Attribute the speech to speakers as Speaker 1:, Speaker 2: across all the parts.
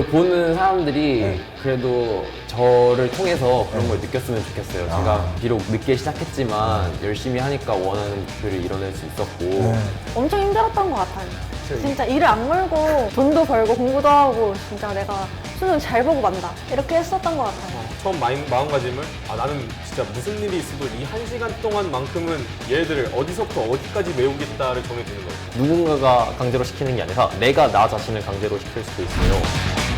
Speaker 1: 이걸 보는 사람들이
Speaker 2: 네.
Speaker 1: 그래도 저를 통해서 그런 걸 느꼈으면 좋겠어요. 제가 비록 늦게 시작했지만 열심히 하니까 원하는 목표를 이뤄낼 수 있었고
Speaker 3: 엄청 힘들었던 것 같아요. 진짜 일을 악물고 돈도 벌고 공부도 하고 진짜 내가 수능 잘 보고 만다 이렇게 했었던 것 같아요.
Speaker 4: 처음 마음가짐을 나는 진짜 무슨 일이 있어도 이 1시간 동안만큼은 얘들을 어디서부터 어디까지 외우겠다를 정해주는 거예요.
Speaker 5: 누군가가 강제로 시키는 게 아니라 내가 나 자신을 강제로 시킬 수도 있어요.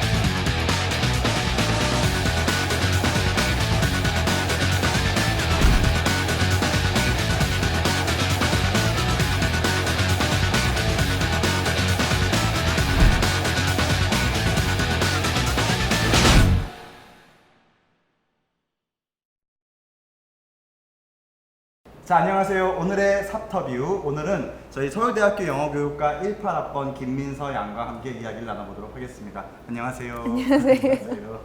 Speaker 2: 자, 안녕하세요. 오늘의 사터뷰. 오늘은 저희 서울대학교 영어교육과 18학번 김민서 양과 함께 이야기를 나눠보도록 하겠습니다. 안녕하세요. 안녕하세요.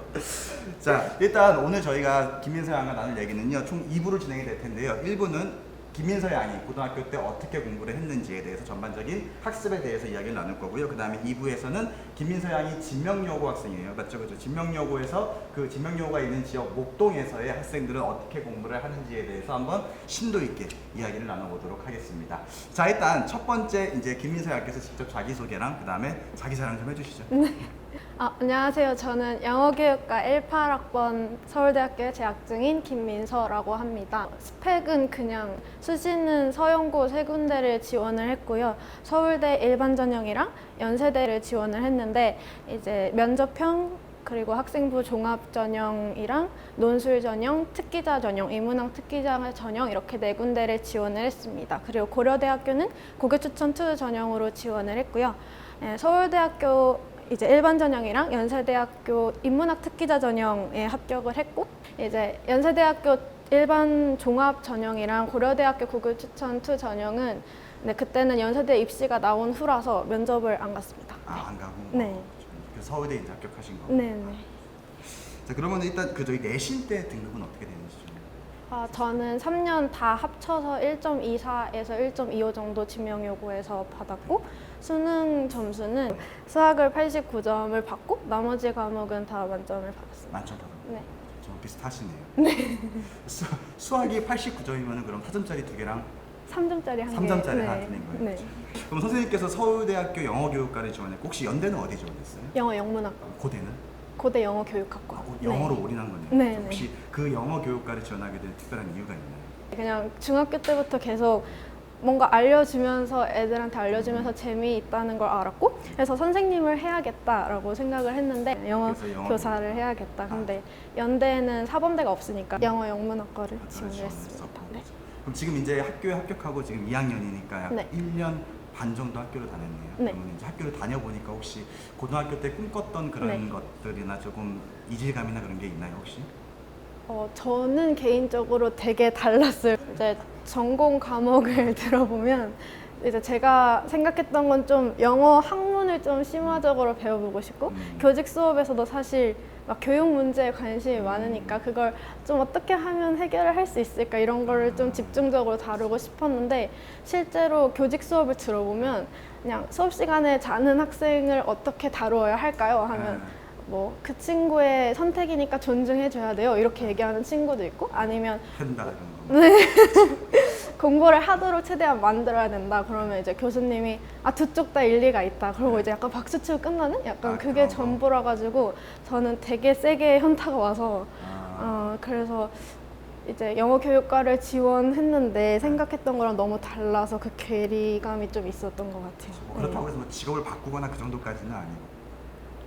Speaker 2: 자, 일단 오늘 저희가 김민서 양과 나눌 얘기는요, 총 2부로 진행이 될 텐데요. 1부는 김민서 양이 고등학교 때 어떻게 공부를 했는지에 대해서 전반적인 학습에 대해서 이야기를 나눌 거고요. 그 다음에 2부에서는 김민서 양이 진명여고 학생이에요. 맞죠? 그죠? 진명여고에서 그 진명여고가 있는 지역 목동에서의 학생들은 어떻게 공부를 하는지에 대해서 한번 심도 있게 이야기를 나눠보도록 하겠습니다. 자, 일단 첫 번째 이제 김민서 양께서 직접 자기소개랑 그 다음에 자기 자랑 좀 해주시죠.
Speaker 3: 안녕하세요. 저는 영어교육과 18학번 서울대학교에 재학 중인 김민서라고 합니다. 스펙은 그냥 수시는 서영고 세 군데를 지원을 했고요. 서울대 일반 전형이랑 연세대를 지원을 했는데 이제 면접형 그리고 학생부 종합 전형이랑 논술 전형, 특기자 전형, 인문학 특기자 전형 이렇게 네 군데를 지원을 했습니다. 그리고 고려대학교는 고교추천 2 전형으로 지원을 했고요. 서울대학교 이제 일반 전형이랑 연세대학교 인문학 특기자 전형에 합격을 했고 이제 연세대학교 일반 종합 전형이랑 고려대학교 고교추천 2 전형은 그때는 연세대 입시가 나온 후라서 면접을 안 갔습니다.
Speaker 2: 안 가고?
Speaker 3: 네.
Speaker 2: 그 서울대 이제 합격하신 거고?
Speaker 3: 네네.
Speaker 2: 자, 그러면 일단 그 저희 내신 때 등급은 어떻게 되는지 좀.
Speaker 3: 저는 3년 다 합쳐서 1.24에서 1.25 정도 지명요구에서 받았고 수능 점수는 수학을 89점을 받고 나머지 과목은 다 만점을 받았습니다.
Speaker 2: 만점 받았고?
Speaker 3: 네.
Speaker 2: 저 비슷하시네요. 네. 수학이 89점이면 그럼 4점짜리 두 개랑
Speaker 3: 3점짜리 한 개.
Speaker 2: 3점짜리 하나 드는 거예요?
Speaker 3: 네.
Speaker 2: 그럼 선생님께서 서울대학교 영어교육과를 지원했고 혹시 연대는 어디 지원했어요?
Speaker 3: 영어 영문학.
Speaker 2: 고대는?
Speaker 3: 고대 영어교육학과.
Speaker 2: 영어로
Speaker 3: 네.
Speaker 2: 올인한 거네요.
Speaker 3: 네,
Speaker 2: 혹시 그 영어교육과를 지원하게 된 특별한 이유가 있나요?
Speaker 3: 그냥 중학교 때부터 계속 뭔가 알려주면서 애들한테 알려주면서 재미있다는 걸 알았고 그래서 선생님을 해야겠다라고 생각을 했는데 영어
Speaker 2: 그래서 영어
Speaker 3: 교사를 해야겠다. 근데 연대에는 사범대가 없으니까 영어 영문학과를 지원했습니다.
Speaker 2: 지원했었고.
Speaker 3: 네.
Speaker 2: 그럼 지금 이제 학교에 합격하고 지금 2학년이니까 약
Speaker 3: 네.
Speaker 2: 1년 반 정도 학교를 다녔네요.
Speaker 3: 네.
Speaker 2: 그러면 이제 학교를 다녀보니까 혹시 고등학교 때 꿈꿨던 그런
Speaker 3: 네.
Speaker 2: 것들이나 조금 이질감이나 그런 게 있나요 혹시?
Speaker 3: 저는 개인적으로 되게 달랐어요. 이제 전공 과목을 들어보면 이제 제가 생각했던 건 좀 영어 학문을 좀 심화적으로 배워보고 싶고 교직 수업에서도 사실 막 교육 문제에 관심이 많으니까 그걸 좀 어떻게 하면 해결을 할 수 있을까 이런 거를 좀 집중적으로 다루고 싶었는데 실제로 교직 수업을 들어보면 그냥 수업 시간에 자는 학생을 어떻게 다루어야 할까요? 하면 뭐 그 친구의 선택이니까 존중해줘야 돼요 이렇게 얘기하는 친구도 있고 아니면
Speaker 2: 한다 이런 거.
Speaker 3: 공부를 하도록 최대한 만들어야 된다 그러면 이제 교수님이 두 쪽 다 일리가 있다 그러고 이제 약간 박수 치고 끝나는 약간 그게 전부라 가지고 저는 되게 세게 현타가 와서 그래서 이제 영어 교육과를 지원했는데 생각했던 거랑 너무 달라서 그 괴리감이 좀 있었던 것 같아요.
Speaker 2: 그렇다고 해서 뭐 직업을 바꾸거나 그 정도까지는 아니고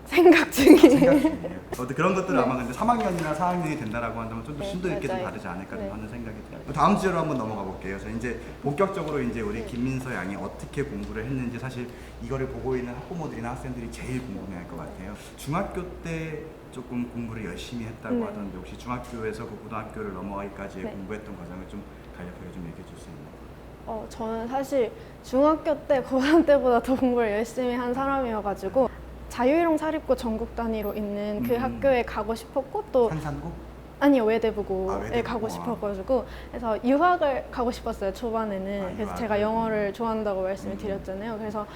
Speaker 3: 생각 중이에요.
Speaker 2: 생각 중이에요. 다른 것들은 아마 근데 3학년이나 4학년이 된다라고 한다면 좀 더 심도 있게 좀
Speaker 3: 맞아요.
Speaker 2: 다르지 않을까
Speaker 3: 네.
Speaker 2: 하는 생각이 들어요. 다음 주제로 한번 넘어가 볼게요. 저 이제 본격적으로 이제 우리 김민서 양이 어떻게 공부를 했는지 사실 이거를 보고 있는 학부모들이나 학생들이 제일 궁금해할 것 같아요. 중학교 때 조금 공부를 열심히 했다고 하던데 혹시 중학교에서 그 고등학교를 넘어가기까지 공부했던 과정을 좀 간략하게 좀 얘기해 줄 수 있나요?
Speaker 3: 저는 사실 중학교 때 고3 때보다 더 공부를 열심히 한 사람이어가지고 자유형 사립고 전국 단위로 있는 그 학교에 가고 싶었고 또
Speaker 2: 한산고?
Speaker 3: 아니요, 외대부고에
Speaker 2: 아, 외대부고.
Speaker 3: 가고 싶어가지고 그래서 유학을 가고 싶었어요, 초반에는. 그래서
Speaker 2: 유학을.
Speaker 3: 제가 영어를 좋아한다고 말씀을 드렸잖아요. 그래서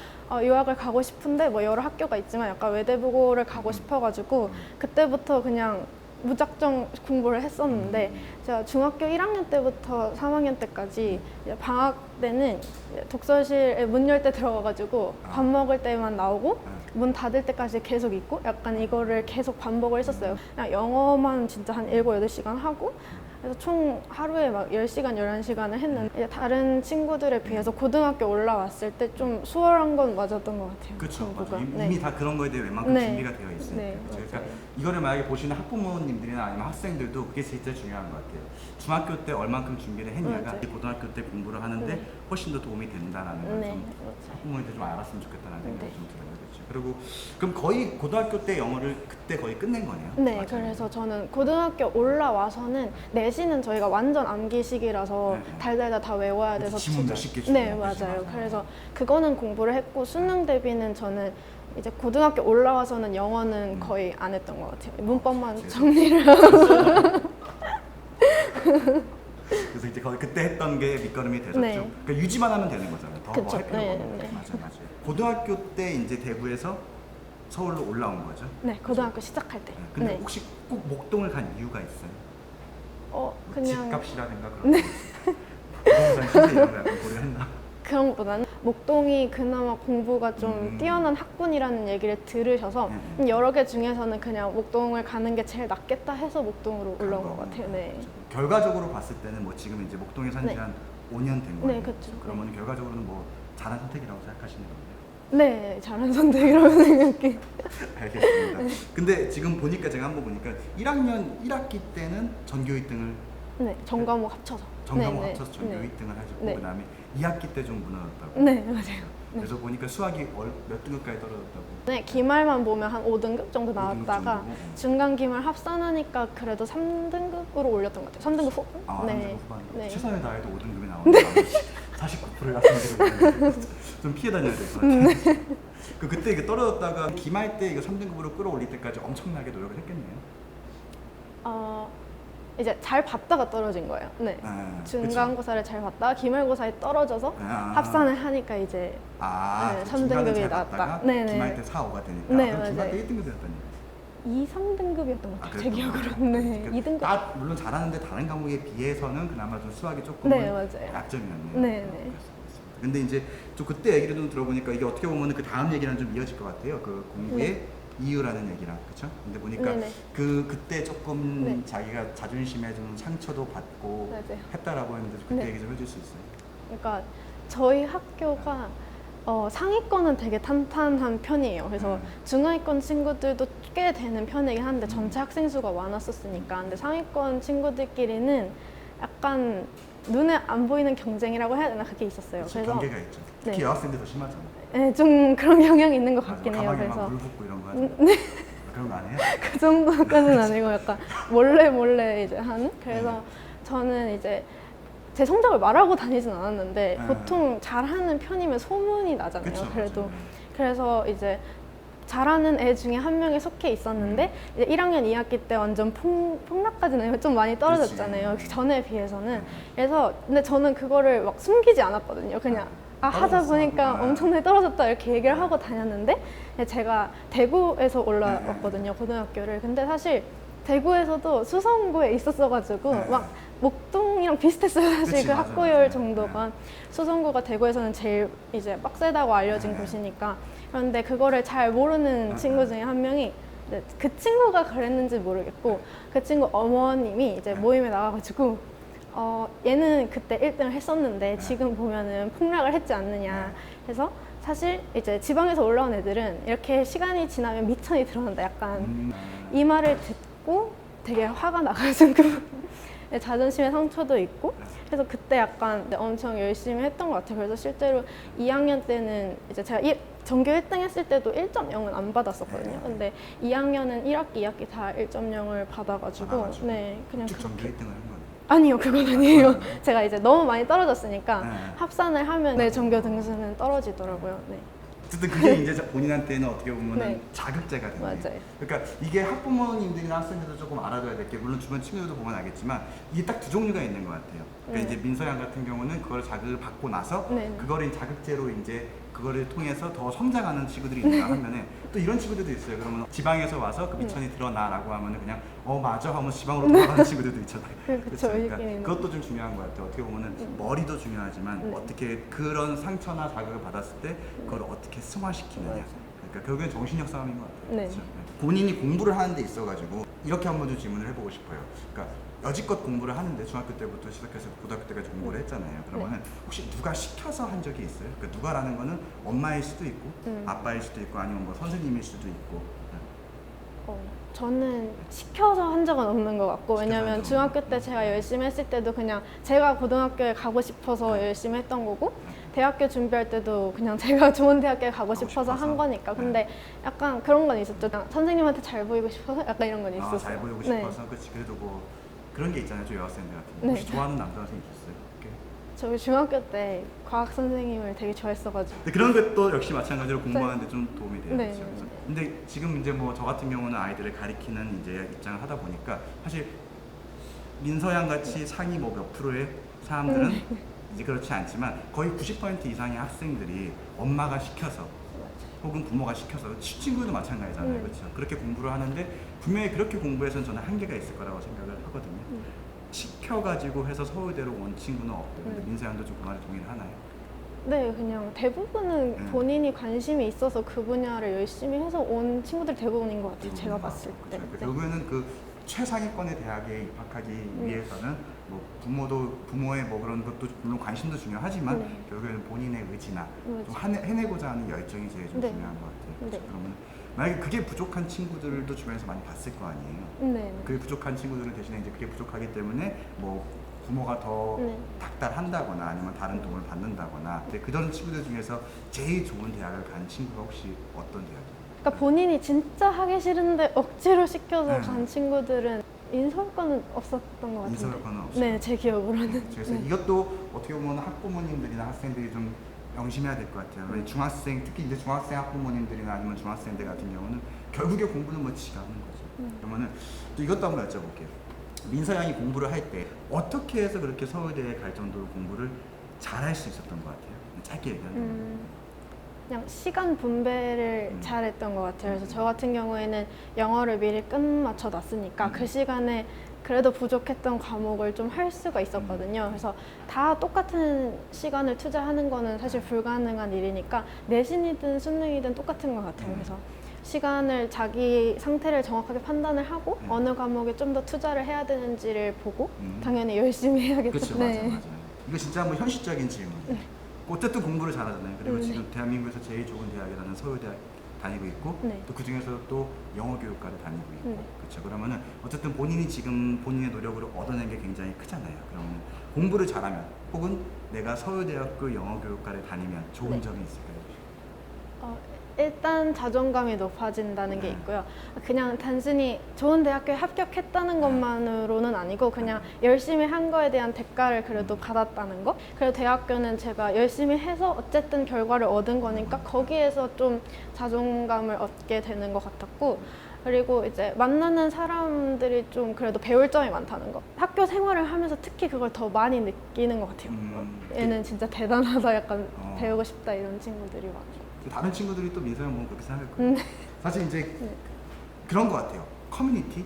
Speaker 3: 유학을 가고 싶은데 뭐 여러 학교가 있지만 약간 외대부고를 가고 싶어가지고 그때부터 그냥 무작정 공부를 했었는데 제가 중학교 1학년 때부터 3학년 때까지 이제 방학 때는 이제 독서실에 문 열 때 들어가가지고 밥 먹을 때만 나오고 문 닫을 때까지 계속 있고 약간 이거를 계속 반복을 했었어요. 그냥 영어만 진짜 한 7, 8시간 하고 그래서 총 하루에 막 10시간, 11시간을 했는데 이제 다른 친구들에 비해서 고등학교 올라왔을 때 좀 수월한 건 맞았던 것 같아요.
Speaker 2: 그렇죠.
Speaker 3: 공부가.
Speaker 2: 이미 다 그런 거에 대해 웬만큼
Speaker 3: 네.
Speaker 2: 준비가 되어 있으니까.
Speaker 3: 네,
Speaker 2: 그렇죠? 그러니까
Speaker 3: 맞아요.
Speaker 2: 이거를 만약에 보시는 학부모님들이나 아니면 학생들도 그게 진짜 중요한 것 같아요. 중학교 때 얼만큼 준비를 했냐가
Speaker 3: 맞아요.
Speaker 2: 고등학교 때 공부를 하는데
Speaker 3: 네.
Speaker 2: 훨씬 더 도움이 된다라는 걸
Speaker 3: 네,
Speaker 2: 좀
Speaker 3: 맞아요.
Speaker 2: 학부모님들 좀 알았으면 좋겠다는 생각이
Speaker 3: 네.
Speaker 2: 좀 들어요. 그렇죠. 그리고 그럼 거의 고등학교 때 영어를 그때 거의 끝낸 거네요.
Speaker 3: 네,
Speaker 2: 맞아요.
Speaker 3: 그래서 저는 고등학교 올라와서는 내신은 저희가 완전 암기식이라서
Speaker 2: 네, 네.
Speaker 3: 달달달 다 외워야 돼서
Speaker 2: 지문 몇십 개
Speaker 3: 네,
Speaker 2: 주고, 그치,
Speaker 3: 맞아요.
Speaker 2: 맞아요.
Speaker 3: 그래서 그거는 공부를 했고 수능 대비는 저는 이제 고등학교 올라와서는 영어는 거의 안 했던 것 같아요. 문법만
Speaker 2: 제가-
Speaker 3: 정리를 하고.
Speaker 2: 그래서 이제 거의 그때 했던 게 밑거름이 되셨죠.
Speaker 3: 네.
Speaker 2: 그러니까 유지만 하면 되는 거잖아요. 더 뭐
Speaker 3: 그쵸.
Speaker 2: 할 필요가
Speaker 3: 네,
Speaker 2: 없는
Speaker 3: 네.
Speaker 2: 거죠. 맞아요. 고등학교 때 이제 대구에서 서울로 올라온 거죠.
Speaker 3: 네, 고등학교 시작할 때.
Speaker 2: 근데
Speaker 3: 네.
Speaker 2: 혹시 꼭 목동을 간 이유가 있어요? 뭐
Speaker 3: 그냥
Speaker 2: 집값이라든가 그런 거. 부동산 시세 이런 거 약간 고려했나?
Speaker 3: 그런 것보다는 목동이 그나마 공부가 좀 뛰어난 학군이라는 얘기를 들으셔서 여러 개 중에서는 그냥 목동을 가는 게 제일 낫겠다 해서 목동으로 올라온 것 같아요. 네.
Speaker 2: 결과적으로 봤을 때는 뭐 지금 이제 목동에 산지
Speaker 3: 네.
Speaker 2: 한 5년 된 거예요.
Speaker 3: 네, 그쵸.
Speaker 2: 그러면 결과적으로는 뭐 잘한 선택이라고 생각하시는 거예요?
Speaker 3: 네, 잘한 선택이라고 생각해요.
Speaker 2: 알겠습니다. 근데 지금 보니까 제가 한번 보니까 1학년 1학기 때는 전교 1등을
Speaker 3: 네, 전과목 합쳐서.
Speaker 2: 전과목
Speaker 3: 네,
Speaker 2: 합쳐서 전교
Speaker 3: 네.
Speaker 2: 1등을 하셨고
Speaker 3: 네.
Speaker 2: 그다음에 2학기 때 좀 무너졌다고.
Speaker 3: 네, 맞아요.
Speaker 2: 그래서 보니까 수학이 몇 등급까지 떨어졌다고.
Speaker 3: 네, 기말만 보면 한 5등급 정도 나왔다가
Speaker 2: 정도고.
Speaker 3: 중간 기말 합산하니까 그래도 3등급으로 올렸던 것 같아요. 3등급 후반?
Speaker 2: 아,
Speaker 3: 네.
Speaker 2: 후반.
Speaker 3: 네.
Speaker 2: 최선을 다해도 5등급이 나오는데 49%를 학생들이 좀 피해 다녀야 될 것 같아요. 그때 이게 떨어졌다가 기말 때 이거 3등급으로 끌어올릴 때까지 엄청나게 노력을 했겠네요.
Speaker 3: 이제 잘 봤다가 떨어진 거예요. 네.
Speaker 2: 아,
Speaker 3: 중간고사를 잘 봤다가 기말고사에 떨어져서
Speaker 2: 아.
Speaker 3: 합산을 하니까 이제
Speaker 2: 아,
Speaker 3: 네,
Speaker 2: 중간은
Speaker 3: 3등급이
Speaker 2: 잘
Speaker 3: 나왔다.
Speaker 2: 봤다가
Speaker 3: 네네.
Speaker 2: 기말 때 4, 5가 되니까
Speaker 3: 네,
Speaker 2: 그럼 기말
Speaker 3: 맞아요.
Speaker 2: 때 1등급이었다니.
Speaker 3: 2, 3등급이었던 것 같아요. 제 기억으로는. 네. 2등급.
Speaker 2: 물론 잘하는데 다른 과목에 비해서는 그나마 좀 수학이 조금
Speaker 3: 네, 맞아요.
Speaker 2: 약점이었네요.
Speaker 3: 네, 네.
Speaker 2: 근데 이제 좀 그때 얘기를 좀 들어보니까 이게 어떻게 보면 그 다음 얘기랑 좀 이어질 것 같아요. 그 공부의 이유라는 얘기랑 그렇죠? 근데 보니까
Speaker 3: 네네.
Speaker 2: 그때 조금
Speaker 3: 네.
Speaker 2: 자기가 자존심에 좀 상처도 받고
Speaker 3: 맞아요.
Speaker 2: 했다라고 했는데 그때
Speaker 3: 네.
Speaker 2: 얘기 좀 해줄 수 있어요?
Speaker 3: 그러니까 저희 학교가 상위권은 되게 탄탄한 편이에요. 그래서 중하위권 친구들도 꽤 되는 편이긴 한데 전체 학생 수가 많았었으니까. 근데 상위권 친구들끼리는 약간 눈에 안 보이는 경쟁이라고 해야 되나 그게 있었어요.
Speaker 2: 그렇죠.
Speaker 3: 그래서
Speaker 2: 경계가 있죠. 특히
Speaker 3: 네.
Speaker 2: 여학생들 더 심하잖아요.
Speaker 3: 네, 좀 그런 경향이 있는 것
Speaker 2: 맞아,
Speaker 3: 같긴 해요.
Speaker 2: 가방에
Speaker 3: 그래서
Speaker 2: 막물 붓고 이런 거 하죠. 그런 거 안 해요?
Speaker 3: 그 정도까지는 아니고 약간 몰래 이제 하는. 그래서 저는 이제 제 성적을 말하고 다니진 않았는데
Speaker 2: 네.
Speaker 3: 보통 잘하는 편이면 소문이 나잖아요.
Speaker 2: 그쵸,
Speaker 3: 그래도
Speaker 2: 맞아요.
Speaker 3: 그래서 이제 잘하는 애 중에 한 명에 속해 있었는데 이제 1학년 2학기 때 완전 폭락까지는 아니고 좀 많이 떨어졌잖아요.
Speaker 2: 그치.
Speaker 3: 그 전에 비해서는. 그래서 근데 저는 그거를 막 숨기지 않았거든요. 그냥 하다
Speaker 2: 떨어졌어.
Speaker 3: 보니까
Speaker 2: 아.
Speaker 3: 엄청나게 떨어졌다 이렇게 얘기를 하고 다녔는데 제가 대구에서 올라왔거든요. 고등학교를. 근데 사실 대구에서도 수성구에 있었어가지고
Speaker 2: 네.
Speaker 3: 막 목동이랑 비슷했어요. 사실
Speaker 2: 그치,
Speaker 3: 그
Speaker 2: 맞아,
Speaker 3: 학구열
Speaker 2: 맞아.
Speaker 3: 정도가. 수성구가 대구에서는 제일 이제 빡세다고 알려진
Speaker 2: 네.
Speaker 3: 곳이니까. 그런데 그거를 잘 모르는 친구 중에 한 명이 이제 그 친구가 그랬는지 모르겠고 그 친구 어머님이 이제 모임에 나와가지고 얘는 그때 1등을 했었는데 지금 보면은 폭락을 했지 않느냐 해서 사실 이제 지방에서 올라온 애들은 이렇게 시간이 지나면 미천이 드러난다 약간 이 말을 듣고 되게 화가 나가지고 자존심의 상처도 있고 그래서 그때 약간 엄청 열심히 했던 것 같아요. 그래서 실제로 2학년 때는 이제 제가 전교 1등 했을 때도 1.0은 안 받았었거든요. 근데 2학년은 1학기, 2학기 다 1.0을 받아가지고 네 그냥
Speaker 2: 쭉 전교 1등을 한 거예요.
Speaker 3: 아니요, 그건 아니에요. 제가 이제 너무 많이 떨어졌으니까
Speaker 2: 네.
Speaker 3: 합산을 하면 내 전교 등수는 떨어지더라고요. 네.
Speaker 2: 어쨌든 그게 이제 본인한테는 어떻게 보면은
Speaker 3: 네.
Speaker 2: 자극제가 되네.
Speaker 3: 맞아요.
Speaker 2: 그러니까 이게 학부모님들이나 학생들도 조금 알아둬야 될 게, 물론 주변 친구들도 보면 알겠지만 이게 딱 두 종류가 있는 것 같아요. 그러니까
Speaker 3: 네.
Speaker 2: 이제 민서양 같은 경우는 그걸 자극을 받고 나서
Speaker 3: 네.
Speaker 2: 그거를 자극제로 이제 그거를 통해서 더 성장하는 친구들이 있는가 하면은 또 이런 친구들도 있어요. 그러면 지방에서 와서 그 미천이 드러나라고 하면은 그냥 맞아 하면서 지방으로 돌아가는 친구들도 있잖아요.
Speaker 3: 그쵸,
Speaker 2: 그쵸? 그러니까
Speaker 3: 있긴 있는데.
Speaker 2: 그것도 좀 중요한 것 같아요. 어떻게 보면은 머리도 중요하지만
Speaker 3: 네.
Speaker 2: 어떻게 그런 상처나 자극을 받았을 때 그걸 어떻게 승화시키느냐. 그러니까 결국엔 정신력 싸움인 것 같아요.
Speaker 3: 네.
Speaker 2: 그쵸? 본인이 공부를 하는 데 있어가지고 이렇게 한번 좀 질문을 해보고 싶어요. 그러니까 여지껏 공부를 하는데 중학교 때부터 시작해서 고등학교 때까지 공부를 했잖아요. 그러면은 혹시 누가 시켜서 한 적이 있어요? 그러니까 누가라는 거는 엄마일 수도 있고 아빠일 수도 있고 아니면 뭐 선생님일 수도 있고.
Speaker 3: 저는 시켜서 한 적은 없는 것 같고, 왜냐면
Speaker 2: 시켜서
Speaker 3: 중학교 때 제가 열심히 했을 때도 그냥 제가 고등학교에 가고 싶어서 열심히 했던 거고, 대학교 준비할 때도 그냥 제가 좋은 대학교에 가고 싶어서 한 거니까. 근데 약간 그런 건 있었죠. 그냥 선생님한테 잘 보이고 싶어서 약간 이런 건 있었어요.
Speaker 2: 잘 보이고
Speaker 3: 네.
Speaker 2: 싶어서. 그렇지. 그래도 뭐 그런 게 있잖아요. 저 여학생들 같은 거.
Speaker 3: 네.
Speaker 2: 혹시 좋아하는 남자 선생님 있었어요? 이렇게.
Speaker 3: 저 중학교 때 과학 선생님을 되게 좋아했어가지고.
Speaker 2: 근데 그런 것도 역시 마찬가지로 공부하는데 좀 도움이 돼요.
Speaker 3: 네.
Speaker 2: 그렇죠? 그래서 근데 지금 이제 뭐 저 같은 경우는 아이들을 가리키는 이제 입장을 하다 보니까 사실 민서양 같이 상위 뭐 몇 프로의 사람들은 이제 그렇지 않지만 거의 90% 이상의 학생들이 엄마가 시켜서 혹은 부모가 시켜서 친구도 마찬가지잖아요. 그렇죠? 그렇게 공부를 하는데 분명히 그렇게 공부해서는 저는 한계가 있을 거라고 생각을 하거든요. 시켜가지고 해서 서울대로 온 친구는 없고 근데 민서양도 좀 그 말에 동의를 하나요?
Speaker 3: 네, 그냥 대부분은 본인이 관심이 있어서 그 분야를 열심히 해서 온 친구들 대부분인 것 같아요. 제가 봤을 때.
Speaker 2: 그렇죠.
Speaker 3: 네.
Speaker 2: 결국에는 그 최상위권의 대학에 입학하기 위해서는 뭐 부모의 뭐 그런 것도 물론 관심도 중요하지만
Speaker 3: 네.
Speaker 2: 결국에는 본인의 의지나
Speaker 3: 맞아요.
Speaker 2: 좀 해내고자 하는 열정이 제일 좀
Speaker 3: 네.
Speaker 2: 중요한 것 같아요. 그렇죠?
Speaker 3: 네.
Speaker 2: 그러면 만약에 그게 부족한 친구들도 주변에서 많이 봤을 거 아니에요.
Speaker 3: 네.
Speaker 2: 그게 부족한 친구들은 대신에 이제 그게 부족하기 때문에 뭐 부모가 더
Speaker 3: 네.
Speaker 2: 닥달한다거나 아니면 다른 도움을 받는다거나. 근데 그런 친구들 중에서 제일 좋은 대학을 간 친구가 혹시 어떤 대학이에요?
Speaker 3: 그러니까 본인이 진짜 하기 싫은데 억지로 시켜서
Speaker 2: 네.
Speaker 3: 간 친구들은 인서울과는 없었던 것 같은데.
Speaker 2: 인서울과는 없어요?
Speaker 3: 네, 제 기억으로는.
Speaker 2: 그래서
Speaker 3: 네.
Speaker 2: 이것도 어떻게 보면 학부모님들이나 학생들이 좀 명심해야 될 것 같아요. 왜냐면 중학생, 특히 이제 중학생 학부모님들이나 아니면 중학생들 같은 경우는 결국에 공부는 뭐 지가 하는 거죠. 그러면은 또 이것도 한번 여쭤볼게요. 민서양이 공부를 할 때 어떻게 해서 그렇게 서울대에 갈 정도로 공부를 잘할 수 있었던 것 같아요? 짧게 얘기하면.
Speaker 3: 그냥 시간 분배를 잘했던 것 같아요. 그래서 저 같은 경우에는 영어를 미리 끝마쳐 놨으니까 그 시간에 그래도 부족했던 과목을 좀 할 수가 있었거든요. 그래서 다 똑같은 시간을 투자하는 거는 사실 불가능한 일이니까 내신이든 수능이든 똑같은 것 같아요. 그래서 시간을 자기 상태를 정확하게 판단을 하고 어느 과목에 좀 더 투자를 해야 되는지를 보고 당연히 열심히 해야겠죠.
Speaker 2: 그렇죠, 맞아요. 이거 진짜 한번 현실적인 질문이에요. 어쨌든 공부를 잘하잖아요. 그리고 지금 대한민국에서 제일 좋은 대학이라는 서울대학 다니고 있고
Speaker 3: 네.
Speaker 2: 또 그중에서 또 영어교육과를 다니고 있고
Speaker 3: 네.
Speaker 2: 그렇죠. 그러면은 어쨌든 본인이 지금 본인의 노력으로 얻어낸 게 굉장히 크잖아요. 그러면 공부를 잘하면 혹은 내가 서울대학교 영어교육과를 다니면 좋은
Speaker 3: 네.
Speaker 2: 점이 있을까요?
Speaker 3: 일단 자존감이 높아진다는 게 있고요. 그냥 단순히 좋은 대학교에 합격했다는 것만으로는 아니고 그냥 열심히 한 거에 대한 대가를 그래도 받았다는 거. 그리고 대학교는 제가 열심히 해서 어쨌든 결과를 얻은 거니까 거기에서 좀 자존감을 얻게 되는 것 같았고, 그리고 이제 만나는 사람들이 좀 그래도 배울 점이 많다는 거. 학교 생활을 하면서 특히 그걸 더 많이 느끼는 것 같아요. 얘는 진짜 대단하다, 약간 배우고 싶다 이런 친구들이 많아요.
Speaker 2: 다른 친구들이 또 민서양 보면 그렇게 생각할 거예요. 사실 이제 그런 것 같아요. 커뮤니티,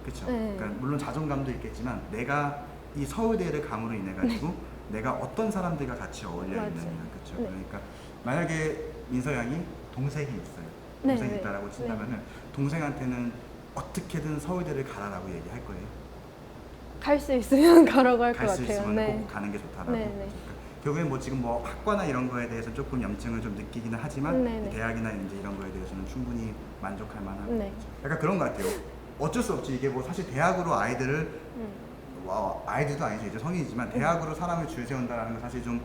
Speaker 2: 그렇죠.
Speaker 3: 네.
Speaker 2: 그러니까 물론 자존감도 있겠지만 내가 이 서울대를 감으로 인해 가지고 내가 어떤 사람들과 같이 어울려
Speaker 3: 맞아요.
Speaker 2: 있느냐, 그렇죠.
Speaker 3: 네.
Speaker 2: 그러니까 만약에 민서양이 동생이 있어요.
Speaker 3: 네,
Speaker 2: 동생이
Speaker 3: 네.
Speaker 2: 있다라고 친다면은 동생한테는 어떻게든 서울대를 가라라고 얘기할 거예요.
Speaker 3: 갈 수 있으면 가라고 할 것
Speaker 2: 갈 수
Speaker 3: 같아요.
Speaker 2: 있으면
Speaker 3: 네.
Speaker 2: 꼭 가는 게 좋다라고.
Speaker 3: 네, 네.
Speaker 2: 그러니까 결국엔 뭐 지금 뭐 학과나 이런 거에 대해서 조금 염증을 좀 느끼기는 하지만
Speaker 3: 네, 네.
Speaker 2: 대학이나 이제 이런 거에 대해서는 충분히 만족할 만하고
Speaker 3: 네.
Speaker 2: 약간 그런 것 같아요. 어쩔 수 없지. 이게 뭐 사실 대학으로 아이들을 아이들도 아니죠. 이제 성인이지만 대학으로 사람을 줄 세운다는 건 사실 좀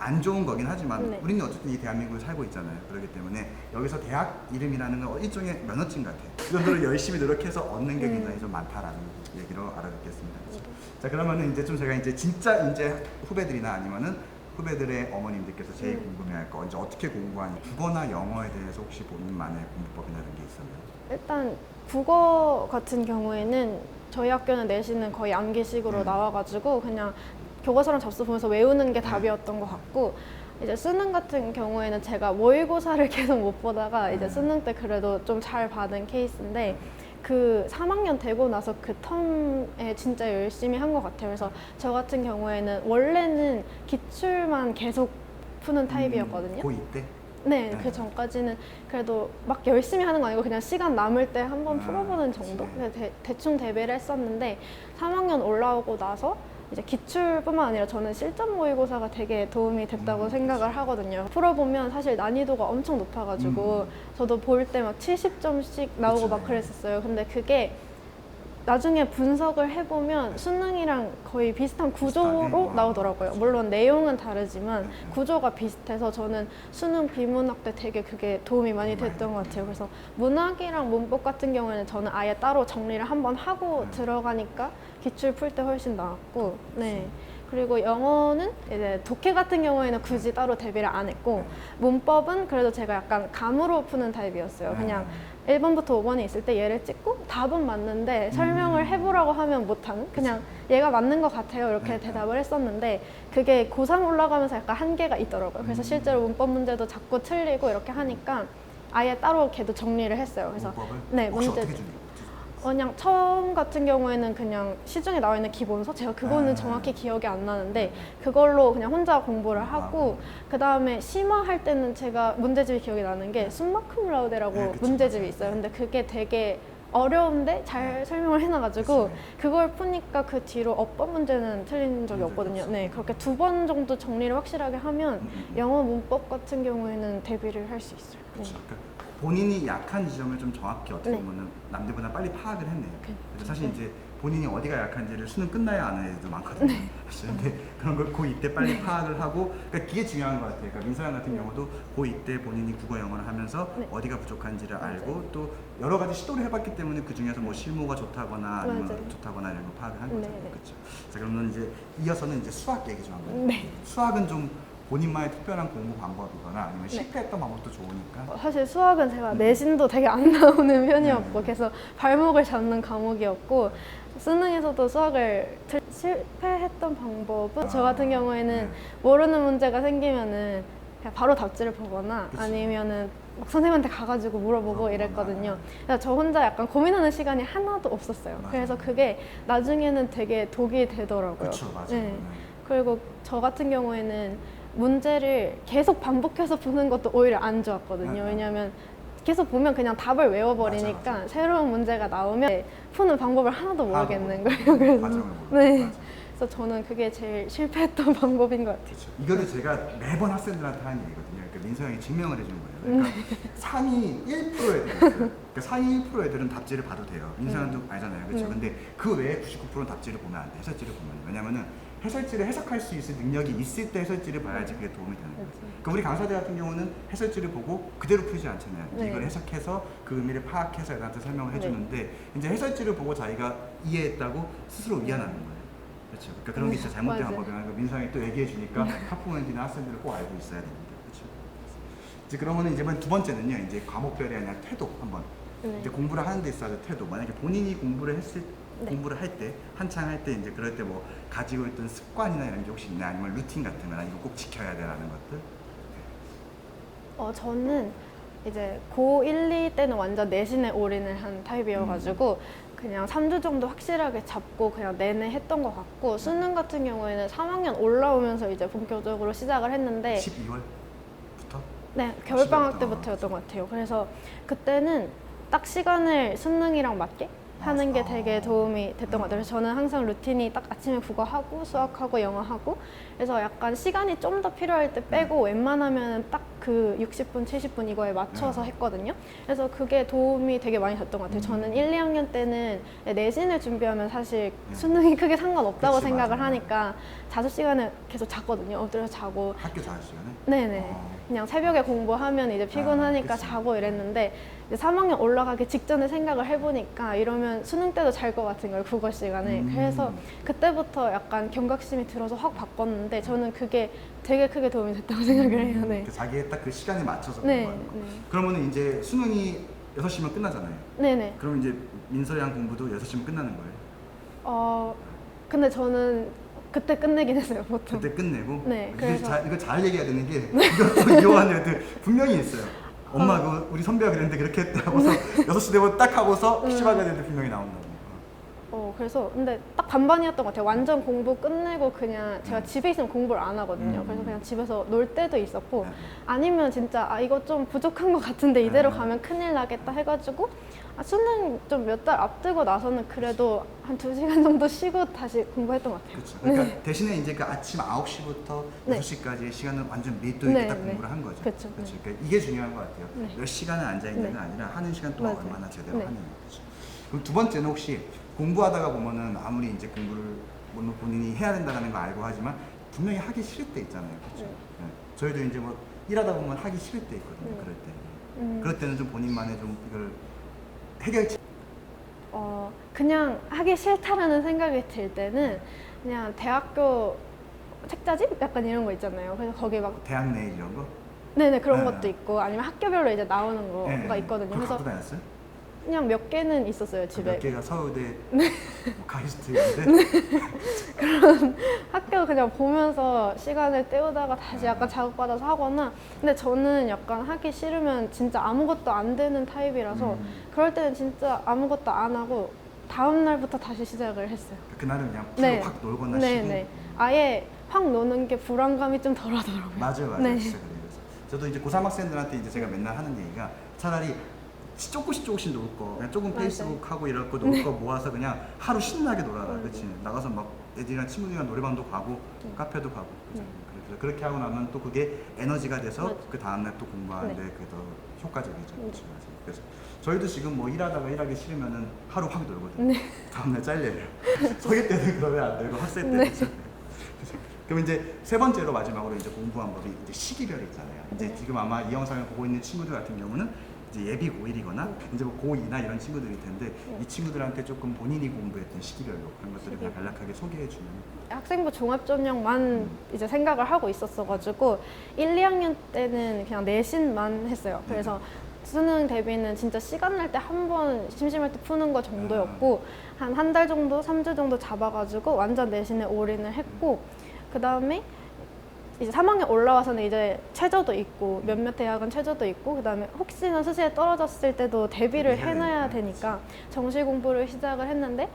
Speaker 2: 안 좋은 거긴 하지만
Speaker 3: 네.
Speaker 2: 우리는 어쨌든 이 대한민국에 살고 있잖아요. 그렇기 때문에 여기서 대학 이름이라는 건 일종의 면허증 같아요. 그 정도로 열심히 노력해서 얻는 게 굉장히 좀 많다라는 얘기로 알아듣겠습니다. 그렇죠? 자, 그러면은 이제 좀 제가 이제 진짜 이제 후배들이나 아니면은 후배들의 어머님들께서 제일 궁금해할 거 이제 어떻게 공부하니 국어나 영어에 대해서 혹시 본인만의 공부법이나 이런 게 있었나요?
Speaker 3: 일단 국어 같은 경우에는 저희 학교는 내신은 거의 암기식으로 나와가지고 그냥 교과서랑 접수 보면서 외우는 게 답이었던 것 같고, 이제 수능 같은 경우에는 제가 모의고사를 계속 못 보다가 이제 수능 때 그래도 좀 잘 받은 케이스인데, 그 3학년 되고 나서 그 텀에 진짜 열심히 한 것 같아요. 그래서 저 같은 경우에는 원래는 기출만 계속 푸는 타입이었거든요.
Speaker 2: 고2 때?
Speaker 3: 네,
Speaker 2: 네.
Speaker 3: 그 전까지는 그래도 막 열심히 하는 거 아니고 그냥 시간 남을 때 한번 풀어보는 정도?
Speaker 2: 그치.
Speaker 3: 그냥 대충 대비를 했었는데 3학년 올라오고 나서 이제 기출뿐만 아니라 저는 실전 모의고사가 되게 도움이 됐다고 생각을 하거든요. 풀어보면 사실 난이도가 엄청 높아가지고 저도 볼 때 막 70점씩 나오고
Speaker 2: 그쵸.
Speaker 3: 막 그랬었어요. 근데 그게 나중에 분석을 해보면 수능이랑 거의 비슷한 구조로
Speaker 2: 비슷하게?
Speaker 3: 나오더라고요. 물론 내용은 다르지만 구조가 비슷해서 저는 수능 비문학 때 되게 그게 도움이 많이 됐던 것 같아요. 그래서 문학이랑 문법 같은 경우에는 저는 아예 따로 정리를 한번 하고 들어가니까 기출 풀 때 훨씬 나았고, 네. 그리고 영어는 이제 독해 같은 경우에는 굳이 따로 대비를 안 했고, 문법은 그래도 제가 약간 감으로 푸는 타입이었어요. 그냥 1번부터 5번에 있을 때 얘를 찍고 답은 맞는데 설명을 해보라고 하면 못하는, 그냥 얘가 맞는 것 같아요 이렇게 대답을 했었는데, 그게 고3 올라가면서 약간 한계가 있더라고요. 그래서 실제로 문법 문제도 자꾸 틀리고 이렇게 하니까 아예 따로 걔도 정리를 했어요. 그래서
Speaker 2: 문법을?
Speaker 3: 네,
Speaker 2: 혹시
Speaker 3: 문제
Speaker 2: 어떻게 준비해요?
Speaker 3: 그냥 처음 같은 경우에는 그냥 시중에 나와 있는 기본서, 제가 그거는 정확히 기억이 안 나는데 그걸로 그냥 혼자 공부를 하고, 그 다음에 심화할 때는 제가 문제집이 기억이 나는 게 숨마큼 라우데라고
Speaker 2: 네, 그쵸,
Speaker 3: 문제집이
Speaker 2: 맞아요.
Speaker 3: 있어요. 근데 그게 되게 어려운데 잘 설명을 해놔가지고
Speaker 2: 그쵸.
Speaker 3: 그걸 푸니까 그 뒤로 어법 문제는 틀린 적이 없거든요. 네, 그렇게 2번 정도 정리를 확실하게 하면 영어 문법 같은 경우에는 대비를 할 수 있어요. 네.
Speaker 2: 그러니까 본인이 약한 지점을 좀 정확히 어떻게
Speaker 3: 네.
Speaker 2: 보면 남들보다 빨리 파악을 했네요.
Speaker 3: 그-
Speaker 2: 그래서 사실
Speaker 3: 네.
Speaker 2: 이제 본인이 어디가 약한지를 수능 끝나야 아는 애들도 많거든요. 사실 근데 그런 걸 고2 때 빨리 파악을 하고, 그러니까 그게 중요한 것 같아요. 그러니까 민서양 같은 경우도 고2 때 본인이 국어 영어를 하면서
Speaker 3: 네.
Speaker 2: 어디가 부족한지를 알고 또 여러 가지 시도를 해봤기 때문에 그 중에서 뭐 실무가 좋다거나 아니면
Speaker 3: 맞아요.
Speaker 2: 좋다거나 이런 거 파악을 한
Speaker 3: 네,
Speaker 2: 거잖아요.
Speaker 3: 네.
Speaker 2: 그렇죠. 자, 그러면 이제 이어서는 이제 수학 얘기 좀 한번.
Speaker 3: 네.
Speaker 2: 수학은 좀 본인만의 특별한 공부 방법이거나 아니면
Speaker 3: 네.
Speaker 2: 실패했던 방법도 좋으니까.
Speaker 3: 사실 수학은 제가 내신도 되게 안 나오는 편이었고, 그래서 발목을 잡는 과목이었고, 수능에서도 수학을 실패했던 방법은 저 같은 경우에는 모르는 문제가 생기면은 그냥 바로 답지를 보거나
Speaker 2: 그치.
Speaker 3: 아니면은 막 선생님한테 가가지고 물어보고 이랬거든요. 그래서 저 혼자 약간 고민하는 시간이 하나도 없었어요.
Speaker 2: 맞아요.
Speaker 3: 그래서 그게 나중에는 되게 독이 되더라고요.
Speaker 2: 그렇죠, 맞아요.
Speaker 3: 네.
Speaker 2: 네.
Speaker 3: 그리고 저 같은 경우에는 문제를 계속 반복해서 푸는 것도 오히려 안 좋았거든요.
Speaker 2: 네.
Speaker 3: 왜냐하면 계속 보면 그냥 답을 외워버리니까
Speaker 2: 맞아.
Speaker 3: 새로운 문제가 나오면 푸는 방법을 하나도 모르겠는 거예요. 그래서
Speaker 2: 과정을 모르고.
Speaker 3: 네.
Speaker 2: 맞아.
Speaker 3: 그래서 저는 그게 제일 실패했던 방법인 것 같아요.
Speaker 2: 그렇죠. 이거를 제가 매번 학생들한테 하는 얘기거든요. 그러니까 민서 형이 증명을 해준 거예요. 그러니까 상위 1% 애들 있어요. 그러니까 상위 1% 애들은 답지를 봐도 돼요. 민서 형도 알잖아요. 그렇죠. 근데 그 외에 99%는 답지를 보면 안 돼. 해설지를 보면. 왜냐면은 해설지를 해석할 수 있을 능력이 있을 때 해설지를 봐야지 그게 도움이 되는 거예요. 그러니까 우리 강사들 같은 경우는 해설지를 보고 그대로 풀지 않잖아요.
Speaker 3: 네.
Speaker 2: 이걸 해석해서 그 의미를 파악해서 애들한테 설명을 해주는데 이제 해설지를 보고 자기가 이해했다고 스스로 위안하는 거예요. 그렇죠. 그러니까 그런 게 진짜 잘못된
Speaker 3: 맞아요.
Speaker 2: 방법이라는 거 민상이 또 얘기해 주니까 학부모님이나 학생들을 꼭 알고 있어야 됩니다. 그렇죠. 이제 그러면은 이제 두 번째는요. 이제 과목별이 아니라 태도 한번.
Speaker 3: 네.
Speaker 2: 이제 공부를 하는 데 있어서 태도. 만약에 본인이 공부를 했을
Speaker 3: 네.
Speaker 2: 공부를 할 때 한창 할 때 이제 그럴 때 뭐 가지고 있던 습관이나 이런 게 혹시 있나 아니면 루틴 같은 거나 이거 꼭 지켜야 되라는 것들.
Speaker 3: 저는 이제 고1, 2 때는 완전 내신에 올인을 한 타입이어가지고 그냥 3주 정도 확실하게 잡고 그냥 내내 했던 것 같고, 수능 같은 경우에는 3학년 올라오면서 이제 본격적으로 시작을 했는데
Speaker 2: 12월부터?
Speaker 3: 네, 겨울방학
Speaker 2: 시작부터.
Speaker 3: 때부터였던 것 같아요. 그래서 그때는 딱 시간을 수능이랑 맞게 하는 게 되게 도움이 됐던 것 같아요. 그래서 저는 항상 루틴이 딱 아침에 국어하고 수학하고 영어하고, 그래서 약간 시간이 좀 더 필요할 때 빼고 웬만하면 딱 그 60분, 70분 이거에 맞춰서 했거든요. 그래서 그게 도움이 되게 많이 됐던 것 같아요. 저는 1, 2학년 때는 내신을 준비하면 사실 수능이 크게 상관없다고
Speaker 2: 그치,
Speaker 3: 생각을
Speaker 2: 맞아요.
Speaker 3: 하니까 자습 시간에 계속 잤거든요. 엎드려서 자고.
Speaker 2: 학교 자습 시간에?
Speaker 3: 네네. 그냥 새벽에 공부하면 이제 피곤하니까
Speaker 2: 그치.
Speaker 3: 자고 이랬는데 이제 3학년 올라가기 직전에 생각을 해보니까 이러면 수능 때도 잘 것 같은 거예요, 국어 시간에. 그래서 그때부터 약간 경각심이 들어서 확 바꿨는데 저는 그게 되게 크게 도움이 됐다고 생각을 해요. 네.
Speaker 2: 자기의 딱 그 시간에 맞춰서
Speaker 3: 네,
Speaker 2: 공부하는 거.
Speaker 3: 네.
Speaker 2: 그러면 이제 수능이 6시면 끝나잖아요.
Speaker 3: 네네.
Speaker 2: 그럼 이제 민서양 공부도 6시면 끝나는 거예요.
Speaker 3: 근데 저는 그때 끝내긴 했어요, 보통.
Speaker 2: 그때 끝내고
Speaker 3: 네,
Speaker 2: 이게
Speaker 3: 그래서-
Speaker 2: 이거 잘 얘기해야 되는 게 이것도 이용하는 애들 분명히 있어요. 엄마 그 우리 선배가 그랬는데 그렇게 했대 하고서 6시 되고 딱 하고서 PC방 가는 애들 분명히 나온다고.
Speaker 3: 그래서 근데 딱 반반이었던 것 같아요. 완전 공부 끝내고 그냥 제가 집에 있으면 공부를 안 하거든요. 그래서 그냥 집에서 놀 때도 있었고 아니면 진짜 이거 좀 부족한 것 같은데 이대로 가면 큰일 나겠다 해가지고 수능 좀 몇 달 앞두고 나서는 그래도 한 2시간 정도 쉬고 다시 공부했던 것 같아요.
Speaker 2: 그렇죠. 그러니까 대신에 이제 그 아침 9시부터
Speaker 3: 네.
Speaker 2: 6시까지의 시간은 완전 밀도 있게
Speaker 3: 네,
Speaker 2: 딱
Speaker 3: 네.
Speaker 2: 공부를 한 거죠.
Speaker 3: 그쵸,
Speaker 2: 그렇죠.
Speaker 3: 네.
Speaker 2: 그러니까 이게 중요한 것 같아요.
Speaker 3: 네.
Speaker 2: 몇 시간을 앉아 있는 게
Speaker 3: 네.
Speaker 2: 아니라 하는 시간 동안
Speaker 3: 맞아요.
Speaker 2: 얼마나 제대로
Speaker 3: 네.
Speaker 2: 하느냐. 그렇죠. 그럼 두 번째는 혹시 공부하다가 보면은 아무리 이제 공부를 물론 본인이 해야 된다는 거 알고 하지만 분명히 하기 싫을 때 있잖아요. 그렇죠. 네. 저희도 이제 뭐 일하다 보면 하기 싫을 때 있거든요. 그럴 때. 그럴 때는 좀 본인만의 좀 이걸 해결책.
Speaker 3: 그냥 하기 싫다라는 생각이 들 때는 그냥 대학교 책자집? 약간 이런 거 있잖아요. 그래서 거기 막
Speaker 2: 대학 내일 이런 거?
Speaker 3: 네네 그런
Speaker 2: 네.
Speaker 3: 것도 있고 아니면 학교별로 이제 나오는 거가
Speaker 2: 네.
Speaker 3: 있거든요.
Speaker 2: 그걸
Speaker 3: 그래서
Speaker 2: 갖고 다녔어요?
Speaker 3: 그냥 몇 개는 있었어요 집에.
Speaker 2: 몇 개가 서울대 뭐 가이스트 이런데
Speaker 3: 학교 그냥 보면서 시간을 때우다가 다시 약간 자극받아서 하거나 근데 저는 약간 하기 싫으면 진짜 아무것도 안 되는 타입이라서 그럴 때는 진짜 아무것도 안 하고 다음 날부터 다시 시작을 했어요.
Speaker 2: 그날은 그냥 풀로 확 놀거나 쉬고.
Speaker 3: 네네. 아예 확 노는 게 불안감이 좀 덜하더라고요.
Speaker 2: 맞아요.
Speaker 3: 네.
Speaker 2: 진짜 그래요. 그래서 저도 이제 고3 학생들한테 이제 제가 맨날 하는 얘기가 차라리 조금씩 놀 거, 그냥 조금
Speaker 3: 맞아요.
Speaker 2: 페이스북 하고 이럴 거 놀 거 모아서 그냥 하루 신나게 놀아라, 그렇지? 나가서 막 애들이랑 친구들이랑 노래방도 가고 카페도 가고, 그죠? 그래서 그렇게 하고 나면 또 그게 에너지가 돼서
Speaker 3: 맞아요.
Speaker 2: 그 다음 날 또 공부하는데
Speaker 3: 네.
Speaker 2: 그게 더 효과적이죠. 그렇죠? 맞아요. 그래서 저희도 지금 뭐 일하다가 일하기 싫으면은 하루 확 놀거든요. 다음 날 잘려요. 소개 때는 그러면 안 되고 학생 때는 그렇죠? 그럼 이제 세 번째로 마지막으로 이제 공부 방법이 이제 시기별이 있잖아요. 이제 지금 아마 이 영상을 보고 있는 친구들 같은 경우는 이제 예비 고1이거나 이제 뭐 고2나 이런 친구들일 텐데 이 친구들한테 조금 본인이 공부했던 시기별로 그런 것들을 그냥 간략하게 소개해 주면.
Speaker 3: 학생부 종합전형만 이제 생각을 하고 있었어가지고 1, 2학년 때는 그냥 내신만 했어요. 그래서 수능 대비는 진짜 시간 날 때 한 번 심심할 때 푸는 거 정도였고 한 달 정도, 3주 정도 잡아가지고 완전 내신에 올인을 했고 그 다음에 이제 3학년 올라와서는 이제 최저도 있고 몇몇 대학은 최저도 있고 그 다음에 혹시나 수시에 떨어졌을 때도 대비를 해놔야 되니까 정시 공부를 시작을 했는데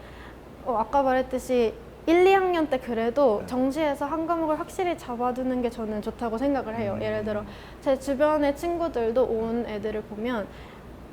Speaker 3: 아까 말했듯이 1, 2학년 때 그래도 정시에서 한 과목을 확실히 잡아두는 게 저는 좋다고 생각을 해요. 예를 들어 제 주변의 친구들도 온 애들을 보면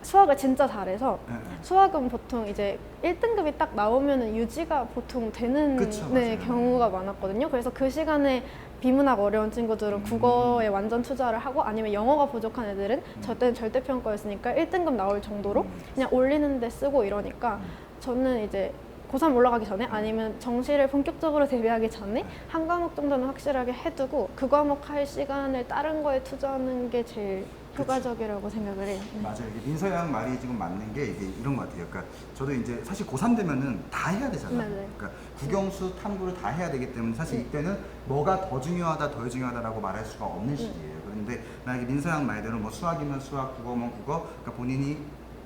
Speaker 3: 수학을 진짜 잘해서 수학은 보통 이제 1등급이 딱 나오면 유지가 보통 되는
Speaker 2: 그쵸,
Speaker 3: 네,
Speaker 2: 맞아요.
Speaker 3: 경우가 많았거든요. 그래서 그 시간에 비문학 어려운 친구들은 국어에 완전 투자를 하고 아니면 영어가 부족한 애들은 저 때는 절대평가였으니까 1등급 나올 정도로 그냥 올리는 데 쓰고 이러니까 저는 이제 고3 올라가기 전에 아니면 정시를 본격적으로 대비하기 전에 한 과목 정도는 확실하게 해두고 그 과목 할 시간을 다른 거에 투자하는 게 제일 효과적이라고 생각을 해요.
Speaker 2: 맞아요. 이게 민서양 말이 지금 맞는 게 이게 이런 것 같아요. 그러니까 저도 이제 사실 고3 되면은 다 해야 되잖아요.
Speaker 3: 맞아요.
Speaker 2: 그러니까 국영수, 탐구를 다 해야 되기 때문에 사실 이때는 뭐가 더 중요하다, 덜 중요하다라고 말할 수가 없는 시기예요. 그런데 만약에 민서양 말대로 뭐 수학이면 수학, 국어면 국어, 그러니까 본인이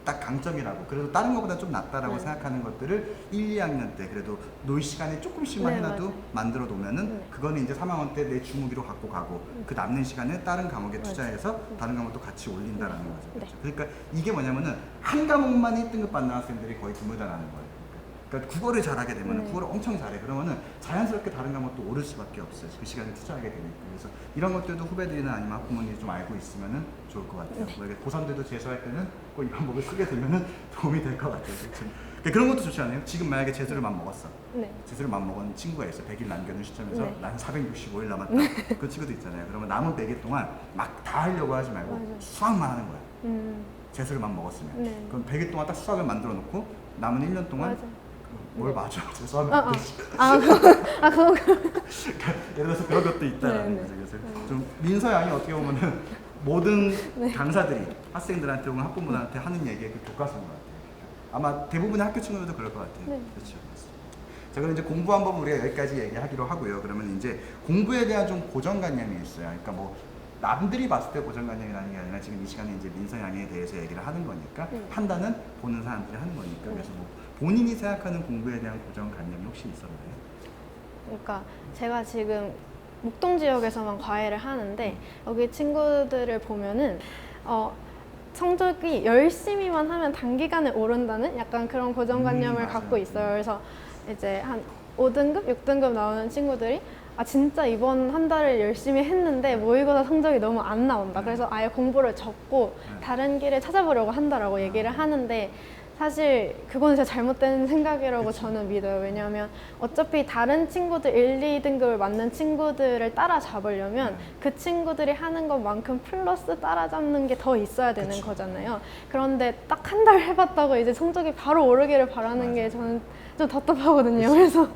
Speaker 2: 딱 강점이라고 그래도 다른 것보다 좀 낫다라고 생각하는 것들을 1, 2학년 때 그래도 놀 시간에 조금씩만
Speaker 3: 네,
Speaker 2: 해놔도
Speaker 3: 맞아요.
Speaker 2: 만들어 놓으면은 그거는 이제 3학년 때 내 주무기로 갖고 가고 그 남는 시간을 다른 과목에 투자해서 다른 과목도 같이 올린다라는 거죠.
Speaker 3: 네.
Speaker 2: 그렇죠? 그러니까 이게 뭐냐면은 한 과목만 1등급 받는 학생들이 거의 드물다라는 거예요. 그러니까 국어를 잘하게 되면 국어를 엄청 잘해. 그러면은 자연스럽게 다른 과목도 오를 수밖에 없어요. 그 시간을 투자하게 되니까. 그래서 이런 것들도 후배들이나 아니면 학부모님이 좀 알고 있으면은 좋을 것 같아요. 뭐 이렇게 고3들도 재수할 때는 꼭 이 방법을 쓰게 되면은 도움이 될 것 같아요. 그렇죠? 그러니까 그런 것도 좋지 않아요? 지금 만약에 재수를 맘 먹었어.
Speaker 3: 네.
Speaker 2: 재수를 맘 먹은 친구가 있어. 100일 남겨놓은 시점에서
Speaker 3: 네.
Speaker 2: 난 465일 남았다. 그 친구도 있잖아요. 그러면 남은 100일 동안 막 다 하려고 하지 말고
Speaker 3: 맞아요.
Speaker 2: 수학만 하는 거야.
Speaker 3: 음,
Speaker 2: 재수를 맘 먹었으면.
Speaker 3: 네.
Speaker 2: 그럼 100일 동안 딱 수학을 만들어 놓고 남은 1년 동안
Speaker 3: 맞아요.
Speaker 2: 뭘 맞아? 재수하면 안 되지.
Speaker 3: 그거
Speaker 2: 예를 들어서 그런 것도 있다라는
Speaker 3: 네,
Speaker 2: 거죠. 그래서 좀 민서 양이 어떻게 보면은 모든 강사들이 학생들한테 혹은 학부모들한테 하는 얘기의 그 교과서인 것 같아요. 아마 대부분의 학교 친구들도 그럴 것 같아요.
Speaker 3: 네.
Speaker 2: 그렇죠. 자, 그럼 이제 공부 한번 우리가 여기까지 얘기하기로 하고요. 그러면 이제 공부에 대한 좀 고정관념이 있어요. 그러니까 뭐 남들이 봤을 때 고정관념이라는 게 아니라 지금 이 시간에 이제 민서양에 대해서 얘기를 하는 거니까 판단은 보는 사람들이 하는 거니까 그래서 뭐 본인이 생각하는 공부에 대한 고정관념이 혹시 있었나요?
Speaker 3: 그러니까 제가 지금 목동 지역에서만 과외를 하는데 여기 친구들을 보면은 성적이 열심히만 하면 단기간에 오른다는 약간 그런 고정관념을
Speaker 2: 맞아요.
Speaker 3: 갖고 있어요. 그래서 이제 한 5등급, 6등급 나오는 친구들이 아 진짜 이번 한 달을 열심히 했는데 모의고사 성적이 너무 안 나온다. 그래서 아예 공부를 접고 다른 길을 찾아보려고 한다라고 얘기를 하는데 사실 그건 진짜 잘못된 생각이라고 저는 믿어요. 왜냐하면 어차피 다른 친구들 1, 2등급을 맞는 친구들을 따라잡으려면 그 친구들이 하는 것만큼 플러스 따라잡는 게 더 있어야 되는 거잖아요. 그런데 딱 한 달 해봤다고 이제 성적이 바로 오르기를 바라는 게 저는 좀 답답하거든요. 그래서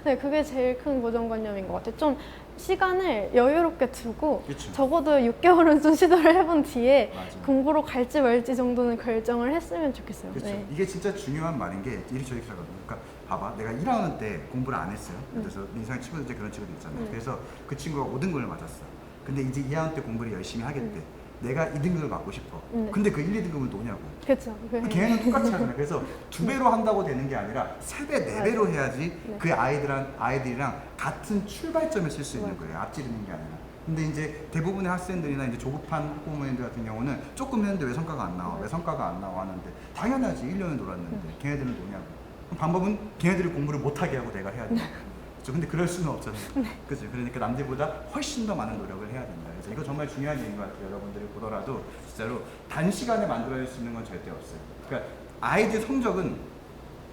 Speaker 3: 네, 그게 제일 큰 고정관념인 것 같아요. 좀 시간을 여유롭게 두고
Speaker 2: 그쵸.
Speaker 3: 적어도 6개월은 좀 시도를 해본 뒤에
Speaker 2: 맞아.
Speaker 3: 공부로 갈지 말지 정도는 결정을 했으면 좋겠어요.
Speaker 2: 그렇죠.
Speaker 3: 네.
Speaker 2: 이게 진짜 중요한 말인 게 일이 저기 하거든요. 그러니까 봐봐, 내가 1학년 때 공부를 안 했어요. 그래서 민상 친구들 이제 그런 친구들 있잖아요. 그래서 그 친구가 5등급을 맞았어. 근데 이제 2학년 때 공부를 열심히 하겠대. 내가 2등급을 받고 싶어. 근데 그 1, 2등급은 노냐고.
Speaker 3: 그렇죠.
Speaker 2: 걔는 똑같이 하잖아요. 그래서 2배로 한다고 되는 게 아니라 3배, 4배로 해야지 그 아이들이랑 같은 출발점에 쓸 수 있는 거예요. 앞지르는 게 아니라. 근데 이제 대부분의 학생들이나 이제 조급한 학부모님들 같은 경우는 조금 했는데 왜 성과가 안 나와? 왜 성과가 안 나와? 하는데 당연하지. 1년을 놀았는데 걔네들은 노냐고. 그럼 방법은 걔네들이 공부를 못하게 하고 내가 해야 돼. 그렇죠. 근데 그럴 수는 없잖아요. 그죠? 그러니까 남들보다 훨씬 더 많은 노력을 해야 된다. 그래서 이거 정말 중요한 얘기인 것 같아요. 여러분들이 보더라도 진짜로 단시간에 만들어낼 수 있는 건 절대 없어요. 그러니까 아이들 성적은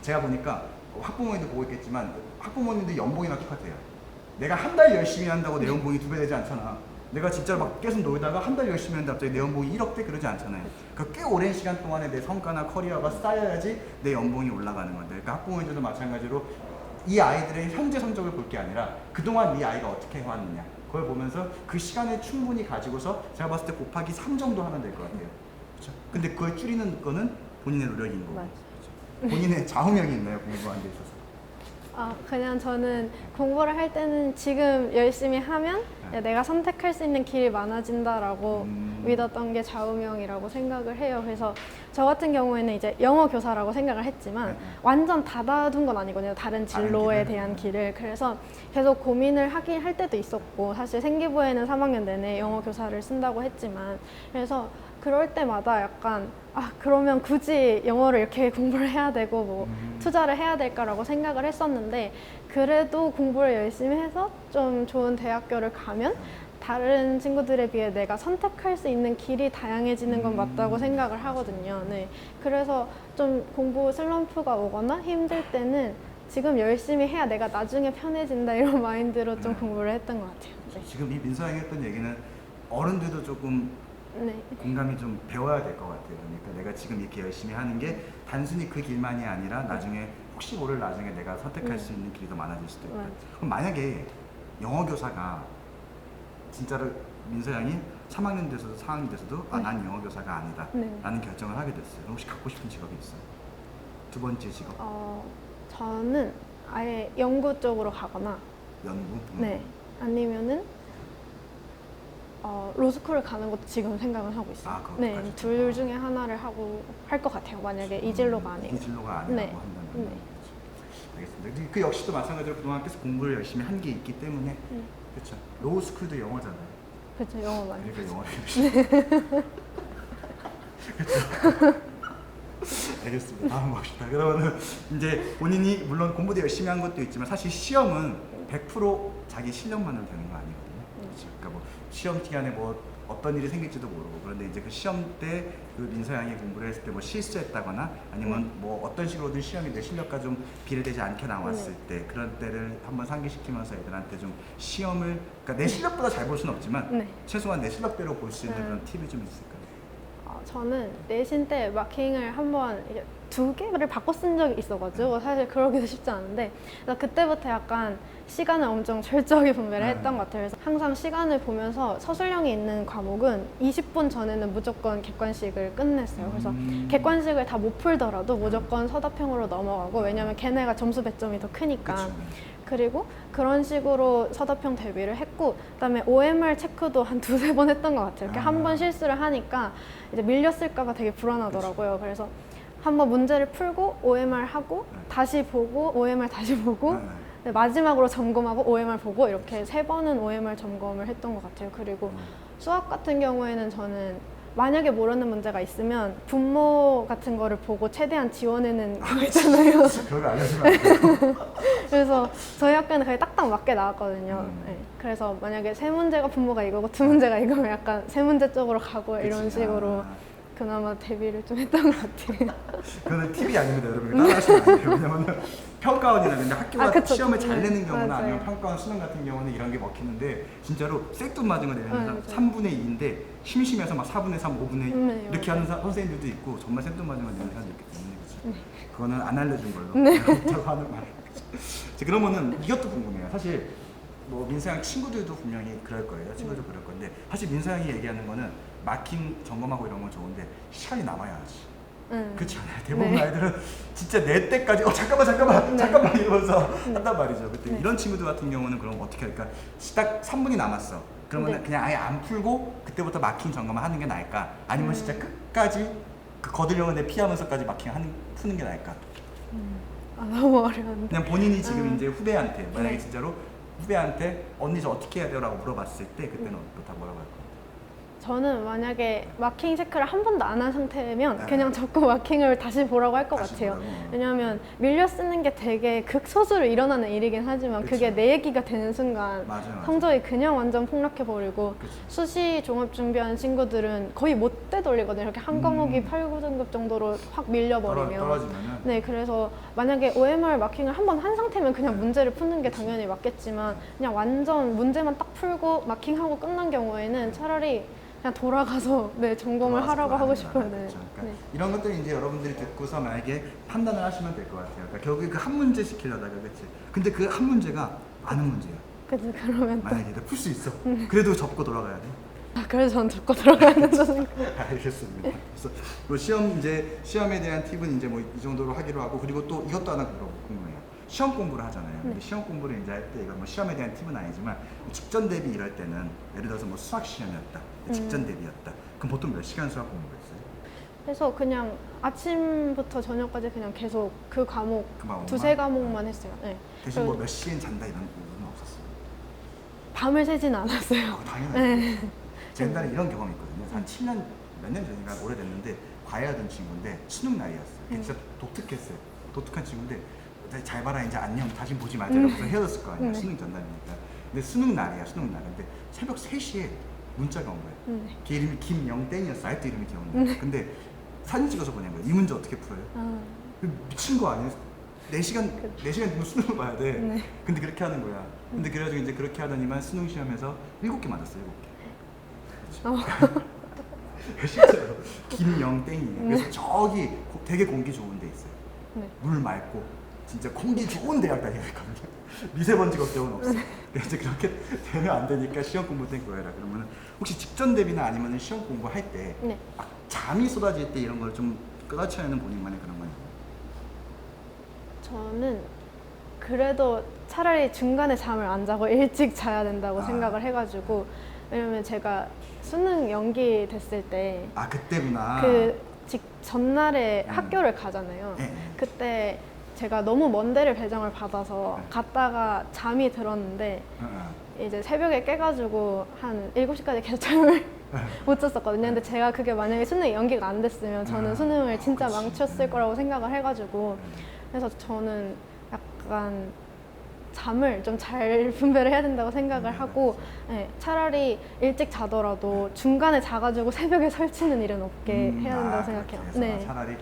Speaker 2: 제가 보니까 학부모님도 보고 있겠지만 학부모님들 연봉이랑 똑같아요. 내가 한 달 열심히 한다고 내 연봉이 2배 되지 않잖아. 내가 진짜로 막 계속 놀다가 한 달 열심히 했는데 갑자기 내 연봉이 1억대 그러지 않잖아요. 그러니까 꽤 오랜 시간 동안에 내 성과나 커리어가 쌓여야지 내 연봉이 올라가는 건데 그러니까 학부모님들도 마찬가지로 이 아이들의 현재 성적을 볼 게 아니라 그동안 이 아이가 어떻게 해왔느냐 그걸 보면서 그 시간을 충분히 가지고서 제가 봤을 때 곱하기 3 정도 하면 될 것 같아요. 그렇죠? 근데 그걸 줄이는 거는 본인의 노력인 거고 그렇죠? 본인의 좌우명이 있나요? 공부하는 데 있어서?
Speaker 3: 그냥 저는 공부를 할 때는 지금 열심히 하면 내가 선택할 수 있는 길이 많아진다라고 믿었던 게 좌우명이라고 생각을 해요. 그래서 저 같은 경우에는 이제 영어 교사라고 생각을 했지만 완전 닫아둔 건 아니거든요. 다른 진로에 대한 길을. 그래서 계속 고민을 하긴 할 때도 있었고 사실 생기부에는 3학년 내내 영어 교사를 쓴다고 했지만 그래서 그럴 때마다 약간 그러면 굳이 영어를 이렇게 공부를 해야 되고 뭐 투자를 해야 될까라고 생각을 했었는데 그래도 공부를 열심히 해서 좀 좋은 대학교를 가면 다른 친구들에 비해 내가 선택할 수 있는 길이 다양해지는 건 맞다고 생각을 하거든요. 네. 그래서 좀 공부 슬럼프가 오거나 힘들 때는 지금 열심히 해야 내가 나중에 편해진다 이런 마인드로 좀 공부를 했던 것 같아요. 네.
Speaker 2: 지금 이 민서양이 했던 얘기는 어른들도 조금
Speaker 3: 네.
Speaker 2: 공감이 좀 배워야 될 것 같아요. 그러니까 내가 지금 이렇게 열심히 하는 게 단순히 그 길만이 아니라 나중에 혹시 모를 나중에 내가 선택할 수 있는 길이 더 많아질 수도 있다.
Speaker 3: 맞아.
Speaker 2: 그럼 만약에 영어 교사가 진짜로 민서양이 3학년 돼서도 4학년 돼서도 난 영어 교사가 아니다 라는 결정을 하게 됐어요. 그럼 혹시 갖고 싶은 직업이 있어요? 두 번째 직업?
Speaker 3: 저는 아예 연구 쪽으로 가거나
Speaker 2: 연구?
Speaker 3: 네. 아니면은 로스쿨을 가는 것도 지금 생각은 하고 있어요.
Speaker 2: 그것도
Speaker 3: 네,
Speaker 2: 가지고.
Speaker 3: 둘 중에 하나를 할 것 같아요. 만약에 이 진로가 아니고.
Speaker 2: 이 진로가 아니라고
Speaker 3: 네.
Speaker 2: 한다면.
Speaker 3: 네.
Speaker 2: 알겠습니다. 그 역시도 마찬가지로 그동안 계속 공부를 열심히 한 게 있기 때문에 그렇죠. 로스쿨도 영어잖아요.
Speaker 3: 그렇죠, 영어 많이.
Speaker 2: 그러니까 영어를 열심히. 그렇죠. 알겠습니다. 다음 봅시다. 그러면은 이제 본인이 물론 공부도 열심히 한 것도 있지만 사실 시험은 100% 자기 실력만으로 되는 거 아니거든요. 그렇죠. 그러니까 뭐 시험 기간에 뭐 어떤 일이 생길지도 모르고 그런데 이제 그 시험 때 그 민서양이 공부를 했을 때 뭐 실수했다거나 아니면 뭐 어떤 식으로든 시험이 내 실력과 좀 비례되지 않게 나왔을 때 그런 때를 한번 상기시키면서 애들한테 좀 시험을 그러니까 내 실력보다 잘 볼 수는 없지만 최소한 내 실력대로 볼 수 있는 그런 팁이 좀 있을까요?
Speaker 3: 저는 내신 때 마킹을 한번 두 개를 바꿔 쓴 적이 있어가지고 사실 그러기도 쉽지 않은데 그래서 그때부터 약간 시간을 엄청 철저하게 분배를 했던 것 같아요. 그래서 항상 시간을 보면서 서술형이 있는 과목은 20분 전에는 무조건 객관식을 끝냈어요. 그래서 객관식을 다 못 풀더라도 무조건 서답형으로 넘어가고 왜냐면 걔네가 점수 배점이 더 크니까.
Speaker 2: 그쵸.
Speaker 3: 그리고 그런 식으로 서답형 대비를 했고 그다음에 OMR 체크도 한 두세 번 했던 것 같아요. 이렇게 한 번 실수를 하니까 이제 밀렸을까 봐 되게 불안하더라고요. 그래서 한번 문제를 풀고 OMR 하고 다시 보고 OMR 다시 보고 네, 마지막으로 점검하고 OMR 보고 이렇게 세 번은 OMR 점검을 했던 것 같아요. 그리고 수학 같은 경우에는 저는 만약에 모르는 문제가 있으면 분모 같은 거를 보고 최대한 지원해는 그거 있잖아요.
Speaker 2: 그걸 알려주면 안 돼요.
Speaker 3: 그래서 저희 학교는 그게 딱딱 맞게 나왔거든요. 네. 그래서 만약에 세 문제가 분모가 이거고 두 문제가 이거면 약간 세 문제 쪽으로 가고 이런
Speaker 2: 그치.
Speaker 3: 식으로 그나마 대비를 좀 했던 것 같아요.
Speaker 2: 그거는 팁이 아닙니다, 여러분. 따라하시면 안 돼요. 왜냐면 평가원이나 근데 학교가
Speaker 3: 그쵸.
Speaker 2: 시험을 잘
Speaker 3: 네,
Speaker 2: 내는 경우나
Speaker 3: 맞아요.
Speaker 2: 아니면 평가원 수능 같은 경우는 이런 게 먹히는데 진짜로 생뚱맞은 거 내면
Speaker 3: 맞아요.
Speaker 2: 3분의 2인데 심심해서 막 4분의 3, 5분의 2
Speaker 3: 네,
Speaker 2: 이렇게
Speaker 3: 맞아요.
Speaker 2: 하는 선생님들도 있고 정말 생뚱맞은 거 내는 사람도 있기 때문에 그렇죠. 그거는 안 알려준 걸로
Speaker 3: 네.
Speaker 2: 그렇다고 하는 말. 그러면은 이것도 궁금해요. 사실 뭐 민서양 친구들도 분명히 그럴 거예요. 친구들도 그럴 건데 사실 민서양이 얘기하는 거는 마킹 점검하고 이런 건 좋은데 시간이 남아야지. 그렇지 않아요. 대부분
Speaker 3: 네.
Speaker 2: 아이들은 진짜 내 때까지 잠깐만 이러면서 한단 말이죠. 그때 이런 친구들 같은 경우는 그럼 어떻게 할까? 딱 3분이 남았어. 그러면
Speaker 3: 네.
Speaker 2: 그냥 아예 안 풀고 그때부터 마킹 점검을 하는 게 나을까? 아니면 진짜 끝까지 그 거들려는 데 피하면서까지 푸는 게 나을까?
Speaker 3: 아, 너무 어려운데.
Speaker 2: 그냥 본인이 지금 이제 후배한테 만약에 진짜로 후배한테 언니 저 어떻게 해야 돼요? 라고 물어봤을 때 그때는 다 뭐라고 할 거야?
Speaker 3: 저는 만약에 마킹 체크를 한 번도 안 한 상태면
Speaker 2: 네.
Speaker 3: 그냥 자꾸 마킹을 다시 보라고 할 것
Speaker 2: 다시
Speaker 3: 같아요.
Speaker 2: 보라고.
Speaker 3: 왜냐하면 밀려 쓰는 게 되게 극소수로 일어나는 일이긴 하지만
Speaker 2: 그쵸.
Speaker 3: 그게 내 얘기가 되는 순간
Speaker 2: 맞아요.
Speaker 3: 성적이 그냥 완전 폭락해버리고
Speaker 2: 그치.
Speaker 3: 수시 종합 준비하는 친구들은 거의 못 되돌리거든요. 이렇게 한 과목이 8, 9등급 정도로 확 밀려버리면.
Speaker 2: 떨어지면은
Speaker 3: 네, 그래서 만약에 OMR 마킹을 한 번 한 상태면 그냥 문제를 푸는 게 당연히 맞겠지만 그냥 완전 문제만 딱 풀고 마킹하고 끝난 경우에는 차라리 그냥 돌아가서 네, 점검을
Speaker 2: 들어와서
Speaker 3: 하라고
Speaker 2: 그거
Speaker 3: 하고
Speaker 2: 하는
Speaker 3: 싶어요.
Speaker 2: 거야.
Speaker 3: 네.
Speaker 2: 그렇죠. 그러니까
Speaker 3: 네.
Speaker 2: 이런 것들이 이제 여러분들이 듣고서 만약에 판단을 하시면 될 것 같아요. 그러니까 결국에 그 한 문제 시키려다가 그렇지. 근데 그 한 문제가 많은 문제야.
Speaker 3: 그래서 그러면 또
Speaker 2: 만약에 풀 수 있어. 그래도 접고 돌아가야 돼.
Speaker 3: 아, 그래서 전 듣고 들어가야 된다는 거.
Speaker 2: 알겠습니다. 그래서 그 시험에 대한 팁은 이제 뭐 이 정도로 하기로 하고 그리고 또 이것도 하나 궁금해요. 시험 공부를 하잖아요. 근데 시험 공부를 이제 할 때 이건 뭐 시험에 대한 팁은 아니지만 직전 대비 이럴 때는 예를 들어서 뭐 수학 시험이었다, 직전 대비였다. 그럼 보통 몇 시간 수학 공부했어요?
Speaker 3: 그래서 그냥 아침부터 저녁까지 그냥 계속 그 과목
Speaker 2: 그 과목만?
Speaker 3: 두세 과목만 했어요. 네.
Speaker 2: 대신 뭐
Speaker 3: 그리고
Speaker 2: 몇 시엔 잔다 이런 부분은 없었어요.
Speaker 3: 밤을 새진 않았어요.
Speaker 2: 당연하죠.
Speaker 3: 네.
Speaker 2: 제 옛날에 이런 경험이 있거든요. 한 7년 몇 년 전인가 오래됐는데 과외하던 친구인데 수능 날이었어요. 진짜 독특했어요. 독특한 친구인데 잘 봐라 이제 안녕 다시 보지 말자 이러면서 헤어졌을 거 아니야. 수능 전날이니까. 근데 수능 날이야. 수능 날. 근데 새벽 3시에 문자가 온 거예요. 걔 이름이 김영땡이었어. 아직도 이름이 기억나. 근데 사진 찍어서 보낸 거예요. 이 문제 어떻게 풀어요?
Speaker 3: 아,
Speaker 2: 미친 거 아니에요? 4시간 뒤면 수능을 봐야 돼.
Speaker 3: 네.
Speaker 2: 근데 그렇게 하는 거야. 근데 그래가지고 이제 그렇게 하더니만 수능 시험에서 7개 맞았어. 7개. 실제로 김영땡이에요. 그래서 저기 되게 공기 좋은 데 있어요.
Speaker 3: 네.
Speaker 2: 물 맑고 진짜 공기 좋은 대학 다니거든요. 미세먼지 걱정은 없어. 이제 그렇게 되면 안 되니까 시험 공부 때 그거해라. 그러면 혹시 직전 대비나 아니면 시험 공부할 때
Speaker 3: 네.
Speaker 2: 막 잠이 쏟아질 때 이런 걸 좀 끌어쳐야 하는 본인만의 그런 거예요.
Speaker 3: 저는 그래도 차라리 중간에 잠을 안 자고 일찍 자야 된다고 생각을 해가지고 왜냐면 제가 수능 연기 됐을 때
Speaker 2: 아 그때구나.
Speaker 3: 전날에 학교를 가잖아요.
Speaker 2: 네.
Speaker 3: 그때 제가 너무 먼 데를 배정을 받아서 갔다가 잠이 들었는데 이제 새벽에 깨가지고 한 7시까지 계속 잠을 못 잤었거든요. 근데 제가 그게 만약에 수능이 연기가 안 됐으면 저는 수능을 진짜
Speaker 2: 그치.
Speaker 3: 망쳤을 거라고 생각을 해가지고 그래서 저는 약간 잠을 좀 잘 분배를 해야 된다고 생각을 하고 네, 차라리 일찍 자더라도 중간에 자가지고 새벽에 설치는 일은 없게 해야 된다고 생각해요.
Speaker 2: 그래서
Speaker 3: 네.
Speaker 2: 차라리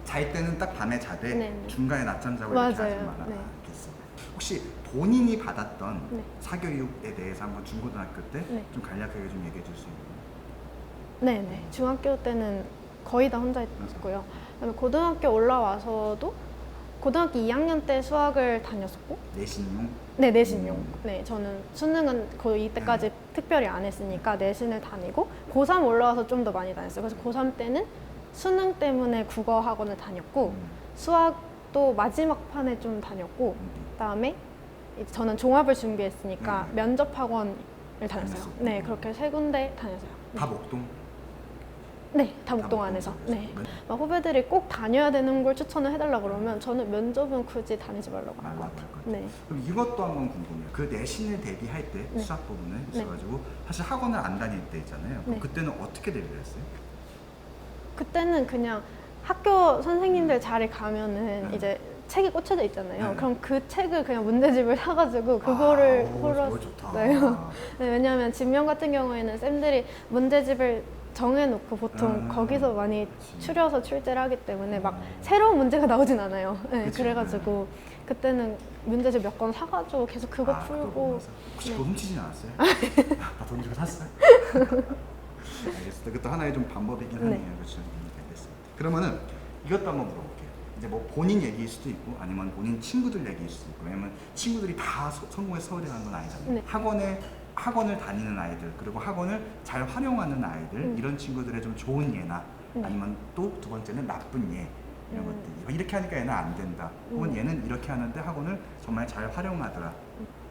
Speaker 2: 잘 때는 딱 밤에 자되
Speaker 3: 네.
Speaker 2: 중간에 낮잠 자고
Speaker 3: 맞아요.
Speaker 2: 이렇게 하지 마라.
Speaker 3: 네.
Speaker 2: 알겠어. 혹시 본인이 받았던
Speaker 3: 네.
Speaker 2: 사교육에 대해서 한번 중고등학교 때 좀
Speaker 3: 네.
Speaker 2: 간략하게 좀 얘기해 줄 수 있나요?
Speaker 3: 네네. 중학교 때는 거의 다 혼자 했고요. 그다음에 고등학교 올라와서도 고등학교 2학년 때 수학을 다녔었고,
Speaker 2: 내신용?
Speaker 3: 네, 내신용. 네, 저는 수능은 거의 이때까지 특별히 안 했으니까 내신을 다니고, 고3 올라와서 좀 더 많이 다녔어요. 그래서 고3 때는 수능 때문에 국어 학원을 다녔고, 수학도 마지막 판에 좀 다녔고, 그다음에 이제 저는 종합을 준비했으니까 면접 학원을 다녔어요. 네, 그렇게 3군데 다녔어요.
Speaker 2: 다 목동?
Speaker 3: 네, 다 목동 안에서. 네. 막 후배들이 꼭 다녀야 되는 걸 추천을 해달라고 그러면 저는 면접은 굳이 다니지 말라고 할 것 같아요. 네.
Speaker 2: 그럼 이것도 한번 궁금해요. 그 내신을 대비할 때
Speaker 3: 네.
Speaker 2: 수학 부분에
Speaker 3: 네.
Speaker 2: 있어가지고 사실 학원을 안 다닐 때 있잖아요. 그럼
Speaker 3: 네.
Speaker 2: 그때는 어떻게 대비를 했어요?
Speaker 3: 그때는 그냥 학교 선생님들 자리 가면은 이제 책이 꽂혀져 있잖아요.
Speaker 2: 네.
Speaker 3: 그럼 그 책을 그냥 문제집을 사가지고 그거를
Speaker 2: 그거 좋다.
Speaker 3: 네. 네, 왜냐하면 진명 같은 경우에는 쌤들이 문제집을 정해놓고 보통 거기서 많이
Speaker 2: 그치.
Speaker 3: 추려서 출제를 하기 때문에 막 새로운 문제가 나오진 않아요. 네,
Speaker 2: 그치.
Speaker 3: 그래가지고 그때는 문제집 몇 권 사가지고 계속 그거
Speaker 2: 그거
Speaker 3: 풀고.
Speaker 2: 보면서. 혹시
Speaker 3: 네.
Speaker 2: 그거 훔치진 않았어요? 돈 주고 샀어요? 알겠습니다. 그것도 하나의 좀 방법이긴
Speaker 3: 네.
Speaker 2: 하네요. 그렇죠. 알겠습니다. 그러면은 이것도 한번 물어볼게요. 이제 뭐 본인 얘기일 수도 있고 아니면 본인 친구들 얘기일 수도 있고 왜냐면 친구들이 다 성공해서 서울대 가는 건 아니잖아요.
Speaker 3: 네.
Speaker 2: 학원을 다니는 아이들 그리고 학원을 잘 활용하는 아이들 이런 친구들의 좀 좋은 예나 아니면 또 두 번째는 나쁜 예 이런 것들 이렇게 하니까 얘는 안 된다 혹은 얘는 이렇게 하는데 학원을 정말 잘 활용하더라.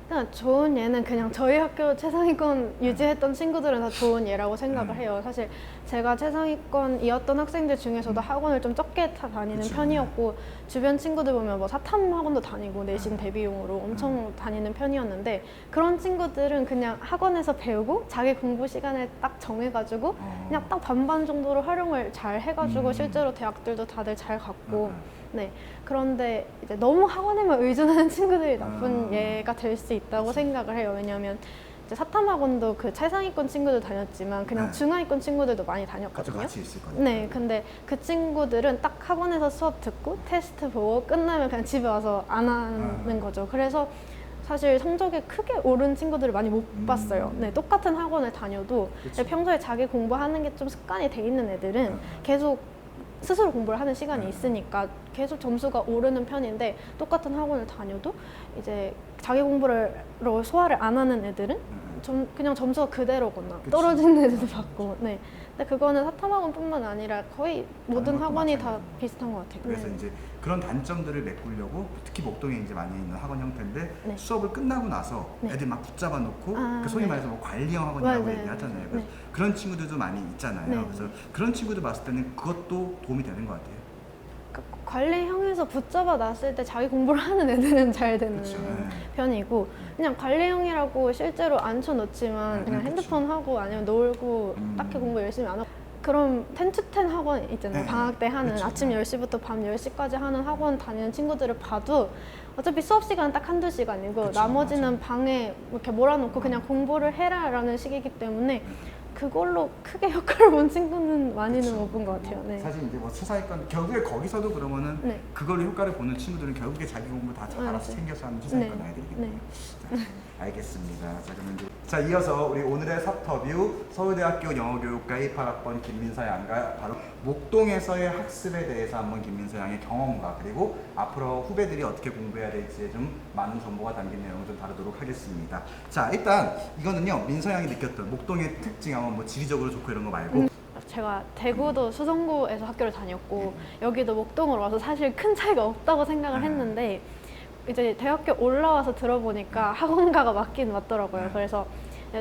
Speaker 3: 그냥 좋은 예는 그냥 저희 학교 최상위권 유지했던 친구들은 다 좋은 예라고 생각을 해요. 사실 제가 최상위권이었던 학생들 중에서도 학원을 좀 적게 다니는
Speaker 2: 그쵸.
Speaker 3: 편이었고 주변 친구들 보면 뭐 사탐 학원도 다니고 내신 대비용으로 엄청 다니는 편이었는데 그런 친구들은 그냥 학원에서 배우고 자기 공부 시간을 딱 정해가지고 그냥 딱 반반 정도로 활용을 잘 해가지고 실제로 대학들도 다들 잘 갔고 네. 그런데 이제 너무 학원에만 의존하는 친구들이 나쁜 예가 될 수 있다고 생각을 해요. 왜냐하면 이제 사탐학원도 그 최상위권 친구들 다녔지만 그냥
Speaker 2: 네.
Speaker 3: 중하위권 친구들도 많이 다녔거든요.
Speaker 2: 같이 있을 거니까.
Speaker 3: 네, 근데 그 친구들은 딱 학원에서 수업 듣고 테스트 보고 끝나면 그냥 집에 와서 안 하는 거죠. 그래서 사실 성적이 크게 오른 친구들을 많이 못 봤어요. 네, 똑같은 학원을 다녀도 평소에 자기 공부하는 게 좀 습관이 돼 있는 애들은 계속 스스로 공부를 하는 시간이 있으니까 계속 점수가 오르는 편인데 똑같은 학원을 다녀도 이제 자기 공부를 소화를 안 하는 애들은 그냥 점수가 그대로거나 떨어지는 애들도 봤고 네. 근데 그거는 사탐학원뿐만 아니라 거의 모든
Speaker 2: 것도
Speaker 3: 학원이 다
Speaker 2: 마찬가지예요.
Speaker 3: 비슷한 것 같아요.
Speaker 2: 그래서
Speaker 3: 네.
Speaker 2: 이제 그런 단점들을 메꾸려고 특히 목동에 이제 많이 있는 학원 형태인데
Speaker 3: 네.
Speaker 2: 수업을 끝나고 나서
Speaker 3: 네.
Speaker 2: 애들 막 붙잡아 놓고
Speaker 3: 아,
Speaker 2: 그 소위
Speaker 3: 네.
Speaker 2: 말해서 뭐 관리형 학원이라고
Speaker 3: 맞아요.
Speaker 2: 얘기하잖아요. 그래서
Speaker 3: 네.
Speaker 2: 그런 친구들도 많이 있잖아요.
Speaker 3: 네.
Speaker 2: 그래서 그런 친구들 봤을 때는 그것도 도움이 되는 것 같아요.
Speaker 3: 그 관리형에서 붙잡아 놨을 때 자기 공부를 하는 애들은 잘 되는
Speaker 2: 그쵸. 네.
Speaker 3: 편이고 그냥 관리형이라고 실제로 앉혀놓지만 그냥
Speaker 2: 그쵸.
Speaker 3: 핸드폰 하고 아니면 놀고 딱히 공부 열심히 안 하고 그럼 10-10 학원 있잖아요.
Speaker 2: 네.
Speaker 3: 방학 때 하는
Speaker 2: 그쵸.
Speaker 3: 아침 10시부터 밤 10시까지 하는 학원 다니는 친구들을 봐도 어차피 수업 시간은 딱 한두 시간이고
Speaker 2: 그쵸,
Speaker 3: 나머지는
Speaker 2: 맞아요.
Speaker 3: 방에 이렇게 몰아놓고 그냥 공부를 해라 라는 식이기 때문에 그걸로 크게 효과를 본 친구는 많이는 못 본 것 같아요. 네.
Speaker 2: 사실 이제 뭐 수사위권 결국에 거기서도 그러면은
Speaker 3: 네.
Speaker 2: 그걸로 효과를 보는 친구들은 결국에 자기 공부 다 알아서
Speaker 3: 맞아요.
Speaker 2: 챙겨서 하는 수사위권
Speaker 3: 네.
Speaker 2: 아이들이기
Speaker 3: 네.
Speaker 2: 때문에. 자, 알겠습니다. 자, 그러면 이제 자 이어서 우리 오늘의 섭터뷰 서울대학교 영어교육과 18학번 김민서 양과 바로 목동에서의 학습에 대해서 한번 김민서 양의 경험과 그리고 앞으로 후배들이 어떻게 공부해야 될지에 좀 많은 정보가 담긴 내용을 좀 다루도록 하겠습니다. 자 일단 이거는요 민서 양이 느꼈던 목동의 특징 한번 뭐 지리적으로 좋고 이런 거 말고
Speaker 3: 제가 대구도 수성구에서 학교를 다녔고 여기도 목동으로 와서 사실 큰 차이가 없다고 생각을 했는데 이제 대학교 올라와서 들어보니까 학원가가 맞긴 맞더라고요. 그래서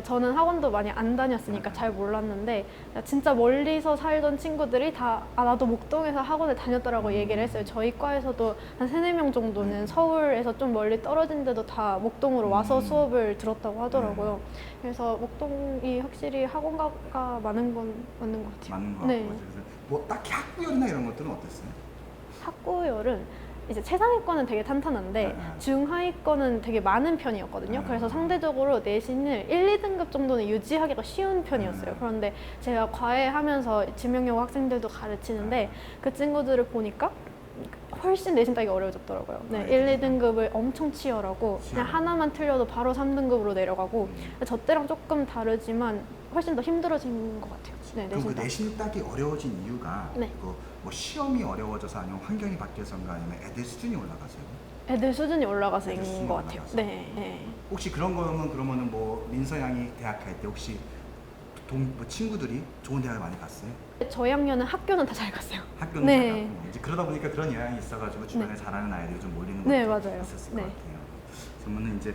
Speaker 3: 저는 학원도 많이 안 다녔으니까 잘 몰랐는데 진짜 멀리서 살던 친구들이 다 나도 목동에서 학원을 다녔더라고 얘기를 했어요. 저희 과에서도 한 3-4명 정도는 서울에서 좀 멀리 떨어진 데도 다 목동으로 와서 수업을 들었다고 하더라고요. 그래서 목동이 확실히 학원가가 많은 건 맞는 것 같아요.
Speaker 2: 맞는 거 같고
Speaker 3: 네.
Speaker 2: 그래서 뭐 딱히 학구열이나 이런 것들은 어땠어요?
Speaker 3: 학구열은 이제 최상위권은 되게 탄탄한데 중하위권은 되게 많은 편이었거든요. 그래서 상대적으로 내신을 1, 2등급 정도는 유지하기가 쉬운 편이었어요. 그런데 제가 과외하면서 지명여고 학생들도 가르치는데 그 친구들을 보니까 훨씬 내신 따기 어려워졌더라고요. 네, 1, 2등급을 엄청 치열하고 그냥 하나만 틀려도 바로 3등급으로 내려가고 저 때랑 조금 다르지만 훨씬 더 힘들어진 것 같아요. 네,
Speaker 2: 그럼 그
Speaker 3: 내신 따기.
Speaker 2: 내신 따기 어려워진 이유가
Speaker 3: 네.
Speaker 2: 뭐 시험이 어려워져서 아니면 환경이 바뀌어서인가 아니면 애들 수준이 올라가서요?
Speaker 3: 애들 수준이 올라가서
Speaker 2: 애들
Speaker 3: 있는
Speaker 2: 수준이
Speaker 3: 것 같아요.
Speaker 2: 올라가서.
Speaker 3: 네, 네.
Speaker 2: 혹시 그런 거면 그러면은 뭐 민서 양이 대학 갈 때 혹시 뭐 친구들이 좋은 대학을 많이 갔어요?
Speaker 3: 저희 학년은 학교는 다 잘 갔어요.
Speaker 2: 학교는
Speaker 3: 네.
Speaker 2: 잘 갔고 이제 그러다 보니까 그런 영향이 있어가지고 주변에 잘하는 아이들이 좀 몰리는
Speaker 3: 네,
Speaker 2: 것도
Speaker 3: 맞아요.
Speaker 2: 있었을
Speaker 3: 네.
Speaker 2: 것 같아요. 그러면은 이제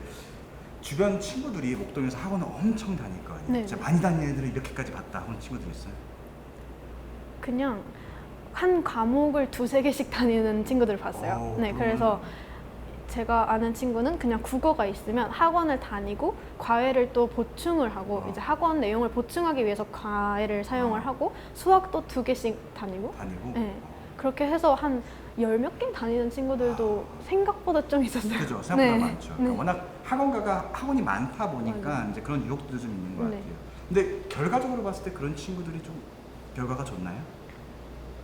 Speaker 2: 주변 친구들이 목동에서 학원을 엄청 다닐 거 아니에요?
Speaker 3: 네.
Speaker 2: 진짜 많이 다니는 애들을 이렇게까지 봤다 하는 친구들 있어요?
Speaker 3: 그냥 한 과목을 2-3개씩 다니는 친구들 봤어요.
Speaker 2: 오,
Speaker 3: 네,
Speaker 2: 그러면-
Speaker 3: 그래서 제가 아는 친구는 그냥 국어가 있으면 학원을 다니고 과외를 또 보충을 하고 이제 학원 내용을 보충하기 위해서 과외를 사용을 하고 수학도 2개씩 다니고 네, 그렇게 해서 한 10몇 개 다니는 친구들도 생각보다 좀 있었어요.
Speaker 2: 그죠? 생각보다
Speaker 3: 네.
Speaker 2: 많죠. 그러니까
Speaker 3: 네.
Speaker 2: 워낙 학원이 많다 보니까
Speaker 3: 맞아요.
Speaker 2: 이제 그런 유혹도 좀 있는 것
Speaker 3: 네.
Speaker 2: 같아요. 근데 결과적으로 봤을 때 그런 친구들이 좀 결과가 좋나요?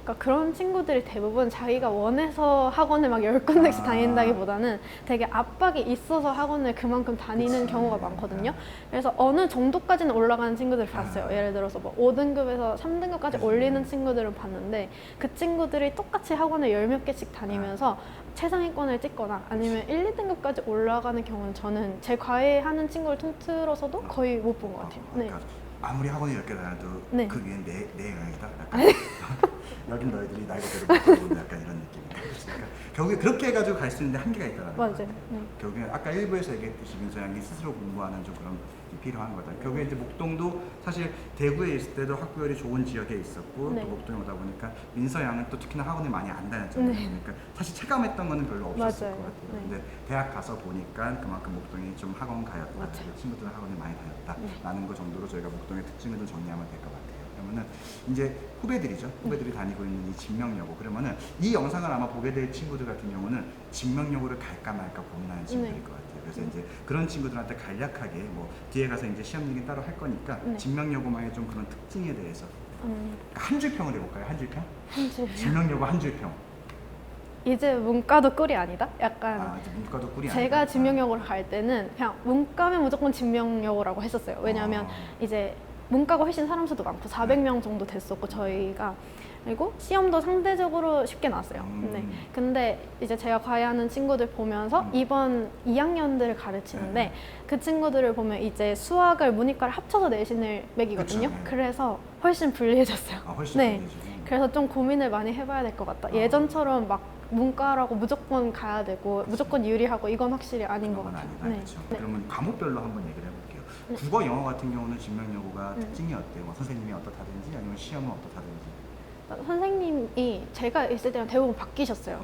Speaker 3: 그러니까 그런 친구들이 대부분 자기가 원해서 학원을 막 10군데씩 다닌다기보다는 되게 압박이 있어서 학원을 그만큼 다니는
Speaker 2: 그치.
Speaker 3: 경우가 많거든요. 그래서 어느 정도까지는 올라가는 친구들을 봤어요. 예를 들어서 뭐 5등급에서 3등급까지 올리는 친구들은 봤는데 그 친구들이 똑같이 학원을 10몇 개씩 다니면서 최상위권을 찍거나 아니면 1, 2등급까지 올라가는 경우는 저는 제 과외하는 친구를 통틀어서도 거의 못 본 것 같아요. 네.
Speaker 2: 그러니까 아무리 학원을 10개 다녀도
Speaker 3: 네.
Speaker 2: 그 위엔 내 영향이다. 약간 여긴 너희들이 나이 그대로 못 보는 약간 이런 느낌인데 그러니까 결국에 그렇게 해가지고 갈 수 있는데 한계가 있다는
Speaker 3: 맞아요.
Speaker 2: 것 같아요.
Speaker 3: 네.
Speaker 2: 결국에 아까 일부에서 얘기했듯이 민서 양이 스스로 공부하는 좀 그런 게 필요한 거다. 결국에 이제 목동도 사실 대구에 있을 때도 학구열이 좋은 지역에 있었고
Speaker 3: 네.
Speaker 2: 또 목동에 오다 보니까 민서 양은 또 특히나 학원을 많이 안 다녔잖아요.
Speaker 3: 네.
Speaker 2: 그러니까 사실 체감했던 거는 별로 없었을
Speaker 3: 맞아요.
Speaker 2: 것 같아요.
Speaker 3: 네.
Speaker 2: 근데 대학 가서 보니까 그만큼 목동이 좀 학원 가였다.
Speaker 3: 맞아요.
Speaker 2: 친구들은 학원을 많이 다녔다.
Speaker 3: 네.
Speaker 2: 라는 거 정도로 저희가 목동의 특징을 좀 정리하면 될 것 같아요. 그러면은 이제 후배들이죠. 후배들이 다니고 있는 이 진명여고. 그러면은 이 영상을 아마 보게 될 친구들 같은 경우는 진명여고를 갈까 말까 고민하는 친구들일
Speaker 3: 네.
Speaker 2: 것 같아요. 그래서 이제 그런 친구들한테 간략하게 뭐 뒤에 가서 이제 시험 얘기 따로 할 거니까
Speaker 3: 네.
Speaker 2: 진명여고만의 좀 그런 특징에 대해서 한 줄평을 해볼까요? 한 줄평?
Speaker 3: 한줄
Speaker 2: 진명여고 한 줄평.
Speaker 3: 이제 문과도 꿀이 아니다? 약간
Speaker 2: 아, 이제 문과도 꿀이
Speaker 3: 제가
Speaker 2: 아니다.
Speaker 3: 진명여고를 갈 때는 그냥 문과면 무조건 진명여고라고 했었어요. 왜냐하면 이제 문과가 훨씬 사람 수도 많고 400명 정도 됐었고 저희가 그리고 시험도 상대적으로 쉽게 나왔어요. 네. 근데 이제 제가 과외하는 친구들 보면서 이번 2학년들을 가르치는데
Speaker 2: 네.
Speaker 3: 그 친구들을 보면 이제 수학을 문이과를 합쳐서 내신을 매기거든요.
Speaker 2: 그쵸, 네.
Speaker 3: 그래서 훨씬 불리해졌어요.
Speaker 2: 아, 훨씬
Speaker 3: 네.
Speaker 2: 불리해지고.
Speaker 3: 그래서 좀 고민을 많이 해봐야 될 것 같다. 예전처럼 막 문과라고 무조건 가야 되고 무조건 유리하고 이건 확실히 아닌 것
Speaker 2: 그건
Speaker 3: 같아요.
Speaker 2: 아니다. 그렇죠.
Speaker 3: 네.
Speaker 2: 그러면 과목별로 한번 얘기를 해볼게요. 국어, 영어 같은 경우는 진명여고가 특징이 어때요? 뭐 선생님이 어떻다든지 아니면 시험은 어떻다든지.
Speaker 3: 선생님이 제가 있을 때랑 대부분 바뀌셨어요.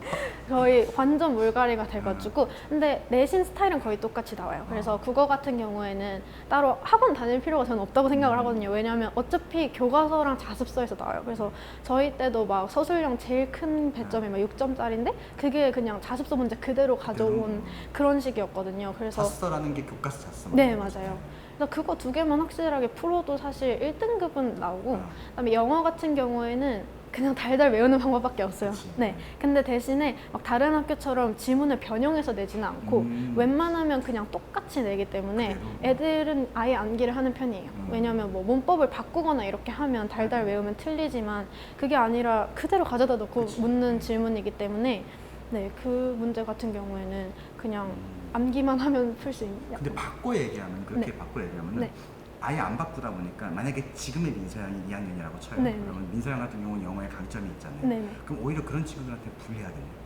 Speaker 3: 거의 완전 물갈이가 돼가지고 근데 내신 스타일은 거의 똑같이 나와요. 그래서 국어 같은 경우에는 따로 학원 다닐 필요가 저는 없다고 생각을 하거든요. 왜냐하면 어차피 교과서랑 자습서에서 나와요. 그래서 저희 때도 막 서술형 제일 큰 배점이 막 6점짜리인데 그게 그냥 자습서 문제 그대로 가져온 그런 식이었거든요. 그래서
Speaker 2: 자습서라는 게 교과서 자습서.
Speaker 3: 네, 맞아요. 그래서 그거 2개만 확실하게 풀어도 사실 1등급은 나오고 그다음에 영어 같은 경우에는 그냥 달달 외우는 방법밖에 없어요.
Speaker 2: 그치.
Speaker 3: 네. 근데 대신에 막 다른 학교처럼 지문을 변형해서 내지는 않고 웬만하면 그냥 똑같이 내기 때문에
Speaker 2: 그래도.
Speaker 3: 애들은 아예 암기를 하는 편이에요. 왜냐면 뭐 문법을 바꾸거나 이렇게 하면 달달 외우면 틀리지만 그게 아니라 그대로 가져다 놓고 묻는 질문이기 때문에 네, 그 문제 같은 경우에는 그냥 암기만 하면 풀 수 있는.
Speaker 2: 근데 바꿔 얘기하면 그렇게
Speaker 3: 네.
Speaker 2: 바꿔 얘기하면
Speaker 3: 네.
Speaker 2: 아예 안 바꾸다 보니까 만약에 지금의 민서양이 2학년이라고 쳐요.
Speaker 3: 네.
Speaker 2: 그러면 민서양 같은 경우는 영어에 강점이 있잖아요.
Speaker 3: 네.
Speaker 2: 그럼 오히려 그런 친구들한테 불리하겠네요.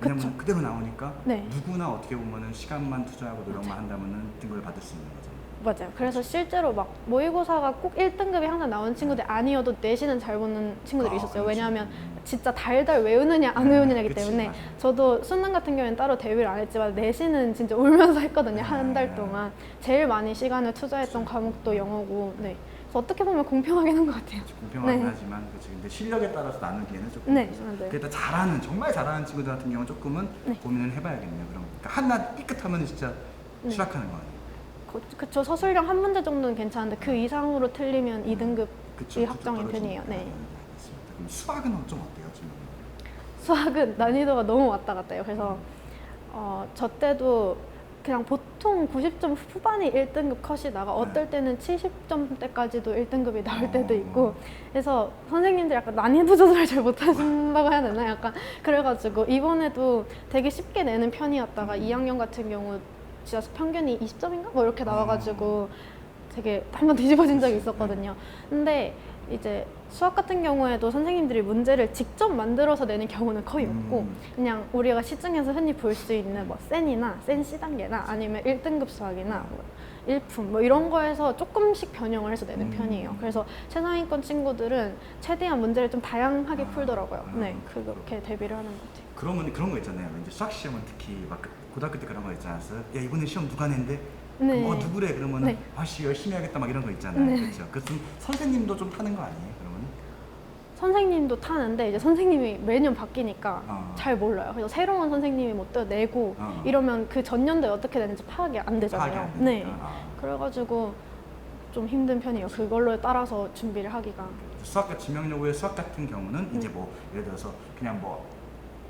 Speaker 2: 왜냐면
Speaker 3: 그쵸.
Speaker 2: 그대로 나오니까
Speaker 3: 네.
Speaker 2: 누구나 어떻게 보면은 시간만 투자하고 노력만 한다면은 등급을 받을 수 있는 거잖아요.
Speaker 3: 맞아요. 그래서 실제로 막 모의고사가 꼭 1등급이 항상 나오는 친구들이 아니어도 내신은 잘 보는 친구들이 있었어요.
Speaker 2: 그렇지.
Speaker 3: 왜냐하면 진짜 달달 외우느냐 안 외우느냐기
Speaker 2: 그치,
Speaker 3: 때문에
Speaker 2: 맞아요.
Speaker 3: 저도 수능 같은 경우에는 따로 대비를 안 했지만 내신은 진짜 울면서 했거든요. 한 달 동안. 제일 많이 시간을 투자했던 과목도 영어고 네. 그래서 어떻게 보면 공평하긴 한 것 같아요.
Speaker 2: 공평하긴
Speaker 3: 네.
Speaker 2: 하지만 그치. 근데 실력에 따라서 나누기에는 조금
Speaker 3: 네,
Speaker 2: 그래서
Speaker 3: 맞아요.
Speaker 2: 그래도 잘하는 정말 잘하는 친구들 같은 경우는 조금은
Speaker 3: 네.
Speaker 2: 고민을 해봐야겠네요. 그럼 그러니까 하나 삐끗하면 진짜 추락하는 거 아니에요?
Speaker 3: 그쵸. 서술형 한 문제 정도는 괜찮은데 그 이상으로 틀리면 2등급이
Speaker 2: 그쵸,
Speaker 3: 확정인
Speaker 2: 떨어지니까.
Speaker 3: 편이에요. 네.
Speaker 2: 알겠습니다. 그럼 수학은 좀 어때요, 지금?
Speaker 3: 수학은 난이도가 너무 왔다 갔다 해요. 그래서 저 때도 그냥 보통 90점 후반이 1등급 컷이다가 어떨 때는 70점대까지도 1등급이 나올 때도 있고, 그래서 선생님들 약간 난이도 조절을 잘 못하신다고 해야 되나? 약간 그래가지고 이번에도 되게 쉽게 내는 편이었다가 2학년 같은 경우 진짜 평균이 20점인가? 뭐 이렇게 나와가지고 되게 한번 뒤집어진 적이 있었거든요. 근데 이제 수학 같은 경우에도 선생님들이 문제를 직접 만들어서 내는 경우는 거의 없고, 그냥 우리가 시중에서 흔히 볼 수 있는 뭐 센이나 센 C단계나 아니면 1등급 수학이나 뭐 일품 뭐 이런 거에서 조금씩 변형을 해서 내는 편이에요. 그래서 최상위권 친구들은 최대한 문제를 좀 다양하게 풀더라고요. 네, 그렇게 대비를 하는 것 같아요.
Speaker 2: 그러면 그런 거 있잖아요. 이제 수학 시험은 특히 막 고등학교 때 그런 거 있지 않았어요? 야, 이번에 시험 누가 낸대?
Speaker 3: 네.
Speaker 2: 누구래? 그러면은
Speaker 3: 네.
Speaker 2: 아씨 열심히 해야겠다 막 이런 거 있잖아요.
Speaker 3: 네.
Speaker 2: 그렇죠. 그래서 선생님도 좀 타는 거 아니에요? 그러면?
Speaker 3: 선생님도 타는데 이제 선생님이 매년 바뀌니까 잘 몰라요. 그래서 새로운 선생님이 뭐 또 내고 이러면 그 전년도에 어떻게 되는지 파악이 안 되잖아요.
Speaker 2: 파악이 안
Speaker 3: 네.
Speaker 2: 되니까.
Speaker 3: 그래가지고 좀 힘든 편이에요. 그걸로 따라서 준비를 하기가.
Speaker 2: 수학과 지명여고의 수학 같은 경우는 이제 뭐 예를 들어서 그냥 뭐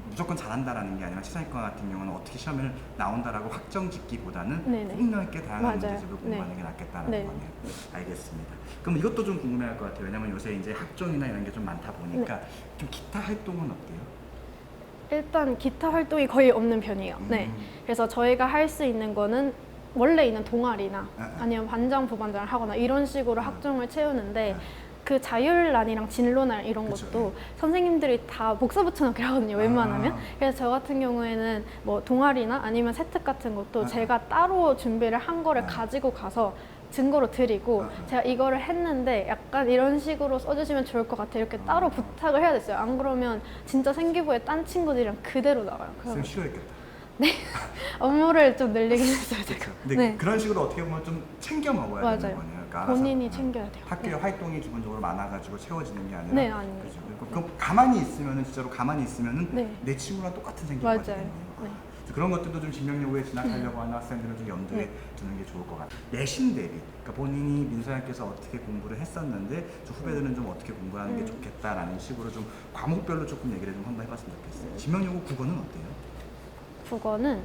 Speaker 2: 무조건 잘한다라는 게 아니라 최상위권 같은 경우는 어떻게 시험을 나온다라고 확정 짓기보다는
Speaker 3: 네네.
Speaker 2: 폭넓게 다양한
Speaker 3: 맞아요.
Speaker 2: 문제집을 공부하는
Speaker 3: 네.
Speaker 2: 게 낫겠다는
Speaker 3: 네.
Speaker 2: 거네요. 알겠습니다. 그럼 이것도 좀 궁금해할 것 같아요. 왜냐면 요새 이제 학종이나 이런 게 좀 많다 보니까
Speaker 3: 네.
Speaker 2: 좀 기타 활동은 어때요?
Speaker 3: 일단 기타 활동이 거의 없는 편이에요. 네. 그래서 저희가 할 수 있는 거는 원래 있는 동아리나 아니면 반장, 부반장을 하거나 이런 식으로 학종을 채우는데, 그 자율란이랑 진로날 이런
Speaker 2: 그쵸,
Speaker 3: 것도 선생님들이 다 복사 붙여넣기 하거든요, 웬만하면. 그래서 저 같은 경우에는 뭐 동아리나 아니면 세특 같은 것도 제가 따로 준비를 한 거를 가지고 가서 증거로 드리고, 제가 이거를 했는데 약간 이런 식으로 써주시면 좋을 것 같아요, 이렇게 따로 부탁을 해야 됐어요. 안 그러면 진짜 생기부에 딴 친구들이랑 그대로 나가요.
Speaker 2: 선생님 싫어했겠다.
Speaker 3: 업무를 좀 늘리긴 했어요, 제가.
Speaker 2: 근데
Speaker 3: 네.
Speaker 2: 그런 식으로 어떻게 보면 좀 챙겨 먹어야
Speaker 3: 맞아요.
Speaker 2: 되는 거네요. 그러니까 알아서,
Speaker 3: 본인이 챙겨야 돼요.
Speaker 2: 학교에 활동이 기본적으로 많아가지고 채워지는 게 아니라.
Speaker 3: 네, 아니에요.
Speaker 2: 그죠. 그럼 가만히 있으면은 진짜로 가만히 있으면은
Speaker 3: 네.
Speaker 2: 내 친구랑 똑같은 생기가
Speaker 3: 맞아요.
Speaker 2: 되겠네요.
Speaker 3: 네.
Speaker 2: 그래서 그런 것들도 좀 지명여고에 진학하려고 하는 학생들은 좀 염두에 두는 게 좋을 것 같아요. 내신 대비, 그러니까 본인이 민서양께서 어떻게 공부를 했었는데 좀 후배들은 좀 어떻게 공부하는 게 좋겠다라는 식으로 좀 과목별로 조금 얘기를 좀 한번 해봤으면 좋겠어요. 지명여고 국어는 어때요?
Speaker 3: 국어는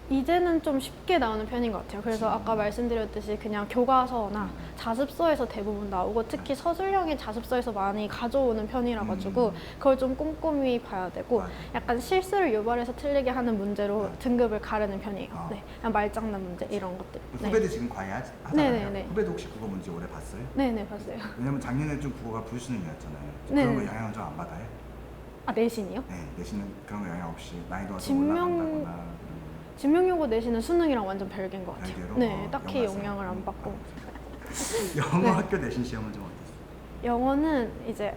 Speaker 3: 이제는 좀 쉽게 나오는 편인 것 같아요. 그래서 아까 말씀드렸듯이 그냥 교과서나 자습서에서 대부분 나오고, 특히 서술형의 자습서에서 많이 가져오는 편이라 가지고 그걸 좀 꼼꼼히 봐야 되고, 약간 실수를 유발해서 틀리게 하는 문제로 등급을 가르는 편이에요. 네, 그냥 말장난 문제 이런 것들.
Speaker 2: 후배들 지금 과외하잖아요.
Speaker 3: 네네네.
Speaker 2: 후배도 혹시 국어 문제 올해 봤어요?
Speaker 3: 네네, 봤어요.
Speaker 2: 왜냐면 작년에 좀 국어가 불수능이었잖아요.
Speaker 3: 네.
Speaker 2: 그런 거 영향을 좀 안 받아요?
Speaker 3: 아, 내신이요?
Speaker 2: 네, 내신은 그런 거 영향 없이 난이도가 좀
Speaker 3: 진명-
Speaker 2: 올라간다거나.
Speaker 3: 진명여고 내신은 수능이랑 완전 별개인 것 같아요.
Speaker 2: 별개로?
Speaker 3: 네, 딱히
Speaker 2: 영어에서?
Speaker 3: 영향을 안 받고.
Speaker 2: 영어 학교 내신 시험은 좀 어땠어요?
Speaker 3: 영어는 이제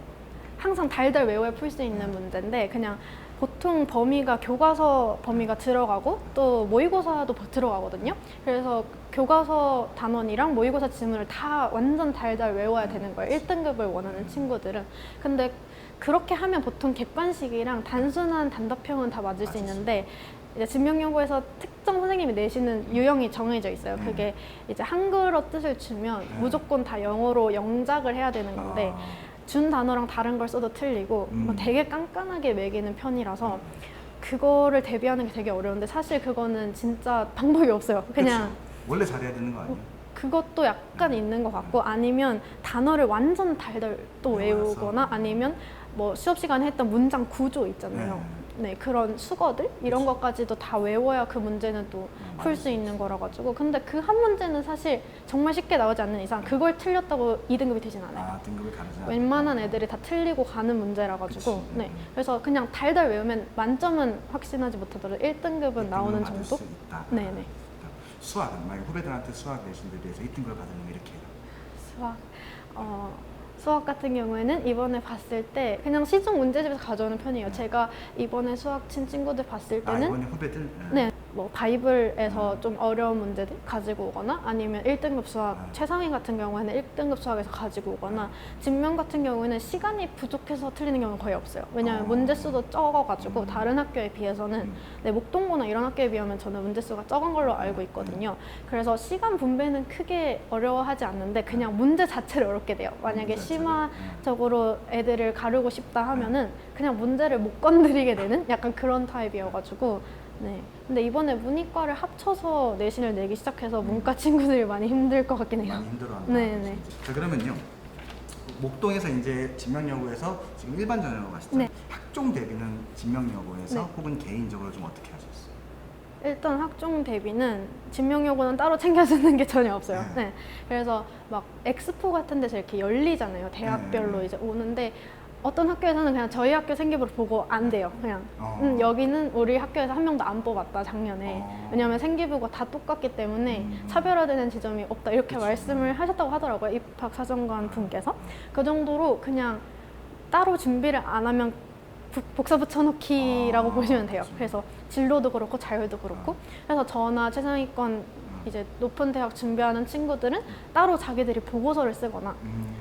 Speaker 3: 항상 달달 외워야 풀 수 있는 문제인데, 그냥 보통 범위가 교과서 범위가 들어가고 또 모의고사도 들어가거든요. 그래서 교과서 단원이랑 모의고사 지문을 다 완전 달달 외워야 되는 거예요, 1등급을 원하는 친구들은. 근데 그렇게 하면 보통 객관식이랑 단순한 단답형은 다 맞을 수 있는데, 이제 진명여고에서 특정 선생님이 내시는 유형이 정해져 있어요. 그게 이제 한글어 뜻을 주면 무조건 다 영어로 영작을 해야 되는 건데, 준 단어랑 다른 걸 써도 틀리고 뭐 되게 깐깐하게 매기는 편이라서 그거를 대비하는 게 되게 어려운데, 사실 그거는 진짜 방법이 없어요. 그냥
Speaker 2: 그쵸? 원래 잘해야 되는 거 아니에요?
Speaker 3: 그것도 약간 있는 것 같고, 아니면 단어를 완전 달달 또 외우거나, 아니면 뭐 수업 시간에 했던 문장 구조 있잖아요. 네, 그런 수거들 이런 것까지도 다 외워야 그 문제는 또 풀 수 있는 거라 가지고. 근데 그 한 문제는 사실 정말 쉽게 나오지 않는 이상 그걸 틀렸다고 2등급이 되진 않아요.
Speaker 2: 아, 등급을 가르지 않아요?
Speaker 3: 웬만한 애들이 다 틀리고 가는 문제라 가지고.
Speaker 2: 그치.
Speaker 3: 네, 그래서 그냥 달달 외우면 만점은 확신하지 못하더라도 1등급은 나오는
Speaker 2: 받을
Speaker 3: 정도?
Speaker 2: 수 있다.
Speaker 3: 네네.
Speaker 2: 수학은 만약 후배들한테 수학 내신들 비해서 1등급을 받으면 이렇게 해요.
Speaker 3: 수학, 수학 같은 경우에는 이번에 봤을 때 그냥 시중 문제집에서 가져오는 편이에요. 제가 이번에 수학 친 친구들 봤을 때는
Speaker 2: 이번에 후배들?
Speaker 3: 네, 뭐 바이블에서 좀 어려운 문제들 가지고 오거나 아니면 1등급 수학 최상위 같은 경우에는 1등급 수학에서 가지고 오거나 진명 같은 경우에는 시간이 부족해서 틀리는 경우는 거의 없어요. 왜냐하면 문제 수도 적어가지고 다른 학교에 비해서는 네, 목동고나 이런 학교에 비하면 저는 문제 수가 적은 걸로 알고 있거든요. 그래서 시간 분배는 크게 어려워하지 않는데 그냥 문제 자체를 어렵게 돼요. 만약에 심화적으로 애들을 가르고 싶다 하면은 그냥 문제를 못 건드리게 되는 약간 그런 타입이어가지고 네. 근데 이번에 문이과를 합쳐서 내신을 내기 시작해서 문과 친구들이 많이 힘들 것 같긴 해요.
Speaker 2: 많이 힘들어하는
Speaker 3: 네네.
Speaker 2: 자 그러면요. 목동에서 이제 진명여고에서 지금 일반 전형으로 가시죠.
Speaker 3: 네.
Speaker 2: 학종 대비는 진명여고에서
Speaker 3: 네.
Speaker 2: 혹은 개인적으로 좀 어떻게 하셨어요?
Speaker 3: 일단 학종 대비는 진명여고는 따로 챙겨주는 게 전혀 없어요.
Speaker 2: 네.
Speaker 3: 네. 그래서 막 엑스포 같은 데서 이렇게 열리잖아요. 대학별로
Speaker 2: 네.
Speaker 3: 이제 오는데 어떤 학교에서는 그냥 저희 학교 생기부를 보고 안 돼요. 그냥 여기는 우리 학교에서 한 명도 안 뽑았다 작년에. 왜냐하면 생기부가 다 똑같기 때문에 차별화되는 지점이 없다 이렇게 말씀을 하셨다고 하더라고요. 입학사정관 분께서. 그 정도로 그냥 따로 준비를 안 하면 복사 붙여넣기라고 보시면 돼요. 그래서 진로도 그렇고 자율도 그렇고. 그래서 저나 최상위권 이제 높은 대학 준비하는 친구들은 따로 자기들이 보고서를 쓰거나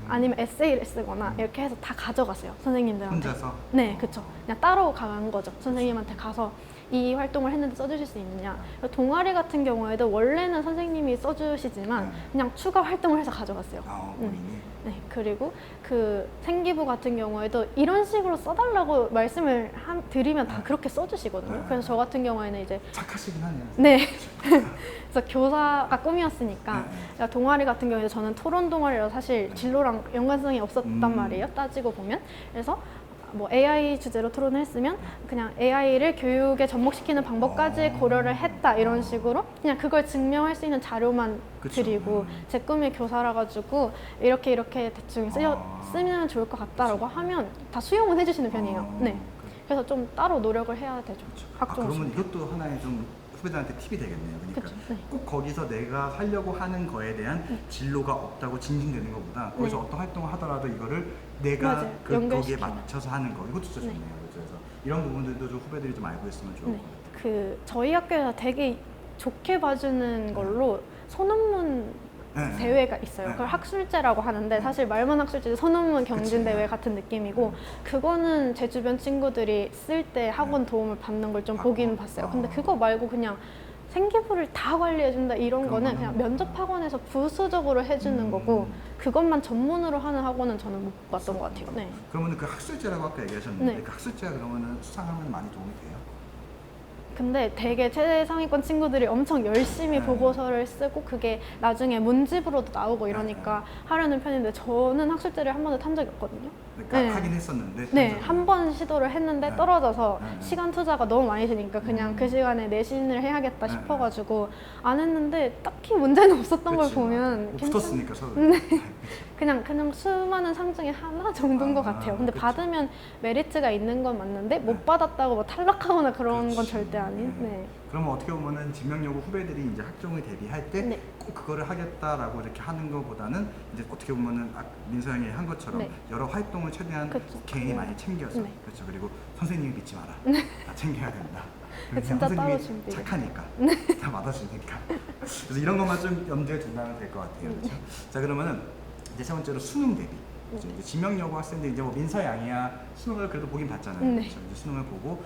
Speaker 3: 아니면 에세이를 쓰거나 이렇게 해서 다 가져갔어요. 선생님들한테.
Speaker 2: 혼자서?
Speaker 3: 네, 그쵸. 그냥 따로 간 거죠. 선생님한테 가서 이 활동을 했는데 써주실 수 있느냐. 동아리 같은 경우에도 원래는 선생님이 써주시지만 그냥 추가 활동을 해서 가져갔어요.
Speaker 2: 본인이?
Speaker 3: 네, 그리고 그 생기부 같은 경우에도 이런 식으로 써달라고 말씀을 드리면 다 그렇게 써주시거든요. 그래서 저 같은 경우에는 이제
Speaker 2: 착하시긴 하네요.
Speaker 3: 네. 그래서 교사가 꿈이었으니까 그러니까 동아리 같은 경우에 저는 토론 동아리라 사실 진로랑 연관성이 없었단 말이에요. 따지고 보면. 그래서 뭐 AI 주제로 토론을 했으면 그냥 AI를 교육에 접목시키는 방법까지 고려를 했다 이런 식으로 그냥 그걸 증명할 수 있는 자료만
Speaker 2: 그쵸.
Speaker 3: 드리고 제 꿈이 교사라 가지고 이렇게 대충 쓰면 좋을 것 같다라고 하면 다 수용은 해주시는 편이에요. 네. 그래서 좀 따로 노력을 해야 되죠. 학종
Speaker 2: 그러면 이것도 하나의 좀 후배들한테 팁이 되겠네요. 그러니까
Speaker 3: 그쵸, 네.
Speaker 2: 꼭 거기서 내가 하려고 하는 거에 대한 진로가 없다고 진징되는 것보다 거기서
Speaker 3: 네.
Speaker 2: 어떤 활동을 하더라도 이거를 내가
Speaker 3: 맞아요.
Speaker 2: 거기에
Speaker 3: 연결시키는.
Speaker 2: 맞춰서 하는 거 이것도 진짜 좋네요. 그래서 이런 부분들도 좀 후배들이 좀 알고 있으면 좋을
Speaker 3: 네.
Speaker 2: 것 같아요.
Speaker 3: 그 저희 학교에서 되게 좋게 봐주는 걸로 소논문
Speaker 2: 네.
Speaker 3: 대회가 있어요.
Speaker 2: 네.
Speaker 3: 그걸 학술제라고 하는데 사실 말만 학술제지 소논문 경진 대회 같은 느낌이고 그거는 제 주변 친구들이 쓸 때 학원 도움을 받는 걸 좀 보기는 봤어요. 근데 그거 말고 그냥 생기부를 다 관리해준다 이런 거는 그냥 면접 학원에서 부수적으로 해주는 거고 그것만 전문으로 하는 학원은 저는 못 봤던 것 같아요. 네.
Speaker 2: 그러면 그 학술제라고 아까 얘기하셨는데
Speaker 3: 네.
Speaker 2: 그 학술제가 그러면은 수상하면 많이 도움이 돼요?
Speaker 3: 근데 되게 최상위권 친구들이 엄청 열심히 보고서를 쓰고 그게 나중에 문집으로도 나오고 이러니까 하려는 편인데 저는 학술제를 한 번도 탄 적이 없거든요.
Speaker 2: 그러니까
Speaker 3: 네.
Speaker 2: 하긴 했었는데
Speaker 3: 네, 한 번 시도를 했는데
Speaker 2: 네.
Speaker 3: 떨어져서
Speaker 2: 네.
Speaker 3: 시간 투자가 너무 많이 드니까 그냥 그 시간에 내신을 해야겠다
Speaker 2: 네.
Speaker 3: 싶어가지고 안 했는데 딱히 문제는 없었던 걸
Speaker 2: 그치.
Speaker 3: 보면
Speaker 2: 뭐
Speaker 3: 괜찮-
Speaker 2: 붙었으니까 서로
Speaker 3: 그냥 수많은 상 중에 하나 정도인 것 같아요. 근데
Speaker 2: 그쵸.
Speaker 3: 받으면 메리트가 있는 건 맞는데 못 받았다고 뭐 탈락하거나 그런 건
Speaker 2: 그렇지.
Speaker 3: 절대 아닌. 네.
Speaker 2: 그러면 어떻게 보면은 진명여고 후배들이 이제 학종을 대비할 때
Speaker 3: 네.
Speaker 2: 꼭 그거를 하겠다라고 이렇게 하는 것보다는 이제 어떻게 보면은 민서 형이 한 것처럼
Speaker 3: 네.
Speaker 2: 여러 활동을 최대한
Speaker 3: 그쵸.
Speaker 2: 개인이 많이 챙겨서
Speaker 3: 네.
Speaker 2: 그렇죠. 그리고 선생님이 믿지 마라. 다 챙겨야 된다.
Speaker 3: 진짜 따로
Speaker 2: 선생님이
Speaker 3: 준비해요.
Speaker 2: 착하니까 다 받아주니까. 그래서 이런 것만 좀 염두에 둔다면 될 것 같아요. 그렇죠? 자 그러면은 이제 세 번째로 수능 대비. 그렇죠? 이제 진명여고 학생들 이제 뭐 민서 양이야 수능을 그래도 보긴 봤잖아요.
Speaker 3: 네.
Speaker 2: 그렇죠? 이제 수능을 보고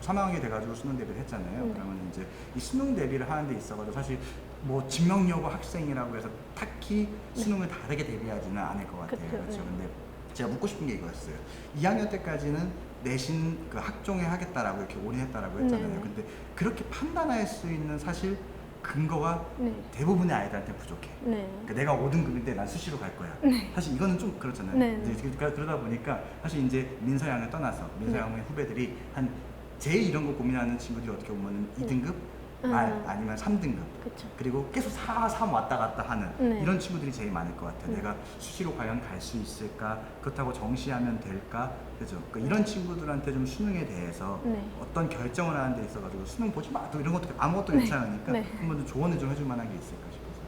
Speaker 2: 3학년이 돼가지고 수능 대비를 했잖아요. 그러면 이제 이 수능 대비를 하는 데 있어가지고 사실 뭐 진명여고 학생이라고 해서 딱히 수능을 다르게 대비하지는 않을 것 같아요.
Speaker 3: 그쵸,
Speaker 2: 그렇죠.
Speaker 3: 네.
Speaker 2: 근데 제가 묻고 싶은 게 이거였어요. 2학년 때까지는 내신 그 학종에 하겠다라고 이렇게 올인했다라고 했잖아요.
Speaker 3: 네.
Speaker 2: 근데 그렇게 판단할 수 있는 사실 근거가
Speaker 3: 네.
Speaker 2: 대부분의 아이들한테 부족해.
Speaker 3: 네.
Speaker 2: 그러니까 내가 5등급인데 난 수시로 갈 거야. 사실 이거는 좀 그렇잖아요.
Speaker 3: 네.
Speaker 2: 이제 그러다 보니까 사실 이제 민서 양을 떠나서 민서 양의 후배들이 한 제일 이런 거 고민하는 친구들이 어떻게 보면 2등급 아니면 3등급
Speaker 3: 그쵸.
Speaker 2: 그리고 계속 4, 3 왔다 갔다 하는
Speaker 3: 네.
Speaker 2: 이런 친구들이 제일 많을 것 같아요. 내가 수시로 과연 갈 수 있을까? 그렇다고 정시하면 될까? 그죠? 그러니까 이런 친구들한테 좀 수능에 대해서
Speaker 3: 네.
Speaker 2: 어떤 결정을 하는 데 있어가지고 수능 보지 마. 또 이런 것도 아무것도 괜찮으니까
Speaker 3: 네.
Speaker 2: 한번 좀 조언을 좀 해줄 만한 게 있을까 싶어서.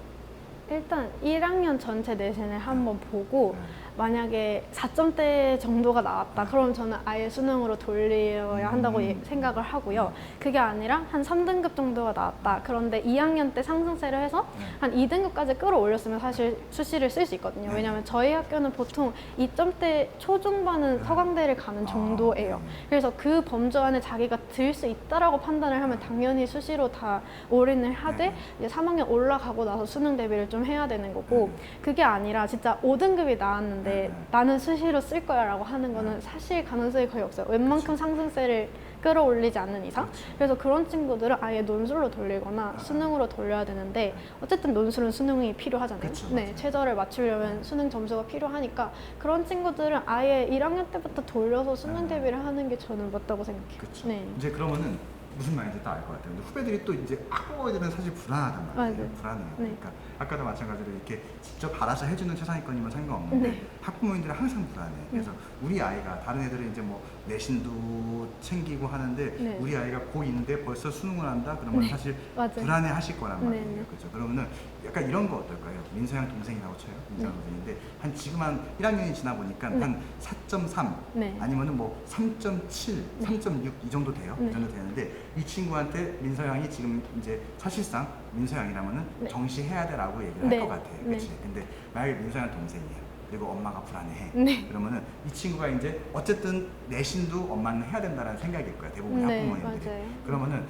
Speaker 3: 일단 1학년 전체 내신을 한번 보고
Speaker 2: 네.
Speaker 3: 만약에 4점대 정도가 나왔다. 그럼 저는 아예 수능으로 돌려야 한다고 생각을 하고요. 그게 아니라 한 3등급 정도가 나왔다. 그런데 2학년 때 상승세를 해서 한 2등급까지 끌어올렸으면 사실 수시를 쓸 수 있거든요. 왜냐하면 저희 학교는 보통 2점대 초중반은 서강대를 가는 정도예요. 그래서 그 범주 안에 자기가 들 수 있다라고 판단을 하면 당연히 수시로 다 올인을 하되 이제 3학년 올라가고 나서 수능 대비를 좀 해야 되는 거고, 그게 아니라 진짜 5등급이 나왔는데 나는 수시로 쓸 거야 라고 하는 거는 사실 가능성이 거의 없어요. 웬만큼 상승세를 끌어올리지 않는 이상. 그래서 그런 친구들은 아예 논술로 돌리거나 수능으로 돌려야 되는데, 어쨌든 논술은 수능이 필요하잖아요.
Speaker 2: 그쵸,
Speaker 3: 네,
Speaker 2: 맞아요.
Speaker 3: 최저를 맞추려면 수능 점수가 필요하니까 그런 친구들은 아예 1학년 때부터 돌려서 수능 대비를 하는 게 저는 맞다고 생각해요.
Speaker 2: 그렇죠.
Speaker 3: 네.
Speaker 2: 이제 그러면은 무슨 말인지 딱 알 것 같아요. 근데 후배들이 또 이제 학부모들은 사실 불안하단 말이에요.
Speaker 3: 맞아요.
Speaker 2: 불안해요.
Speaker 3: 네.
Speaker 2: 그러니까 아까도 마찬가지로 이렇게 직접 알아서 해주는 최상위권이면 상관없는데
Speaker 3: 네.
Speaker 2: 학부모님들은 항상 불안해. 그래서 우리 아이가 다른 애들은 이제 뭐 내신도 챙기고 하는데
Speaker 3: 네.
Speaker 2: 우리 아이가 고2인데 벌써 수능을 한다? 그러면 사실
Speaker 3: 맞아요.
Speaker 2: 불안해 하실 거란 말이에요.
Speaker 3: 네, 네.
Speaker 2: 그렇죠. 그러면은 약간 이런 거 어떨까요? 민서양 동생이라고 쳐요. 민서양 동생인데 한 지금 한 1학년이 지나 보니까
Speaker 3: 네.
Speaker 2: 한 4.3
Speaker 3: 네.
Speaker 2: 아니면은 뭐 3.7, 3.6 이 정도 돼요.
Speaker 3: 네.
Speaker 2: 이 정도 되는데 이 친구한테 민서양이 지금 이제 사실상 민서양이라면은
Speaker 3: 네.
Speaker 2: 정시해야 돼라고 얘기를
Speaker 3: 네.
Speaker 2: 할 것 같아요.
Speaker 3: 네.
Speaker 2: 그렇지? 근데 만약에 민서양 동생이에요. 그리고 엄마가 불안해.
Speaker 3: 네.
Speaker 2: 그러면은 이 친구가 이제 어쨌든 내신도 엄마는 해야 된다는 생각일 거야. 대부분의
Speaker 3: 네,
Speaker 2: 학부모님들이.
Speaker 3: 맞아요.
Speaker 2: 그러면은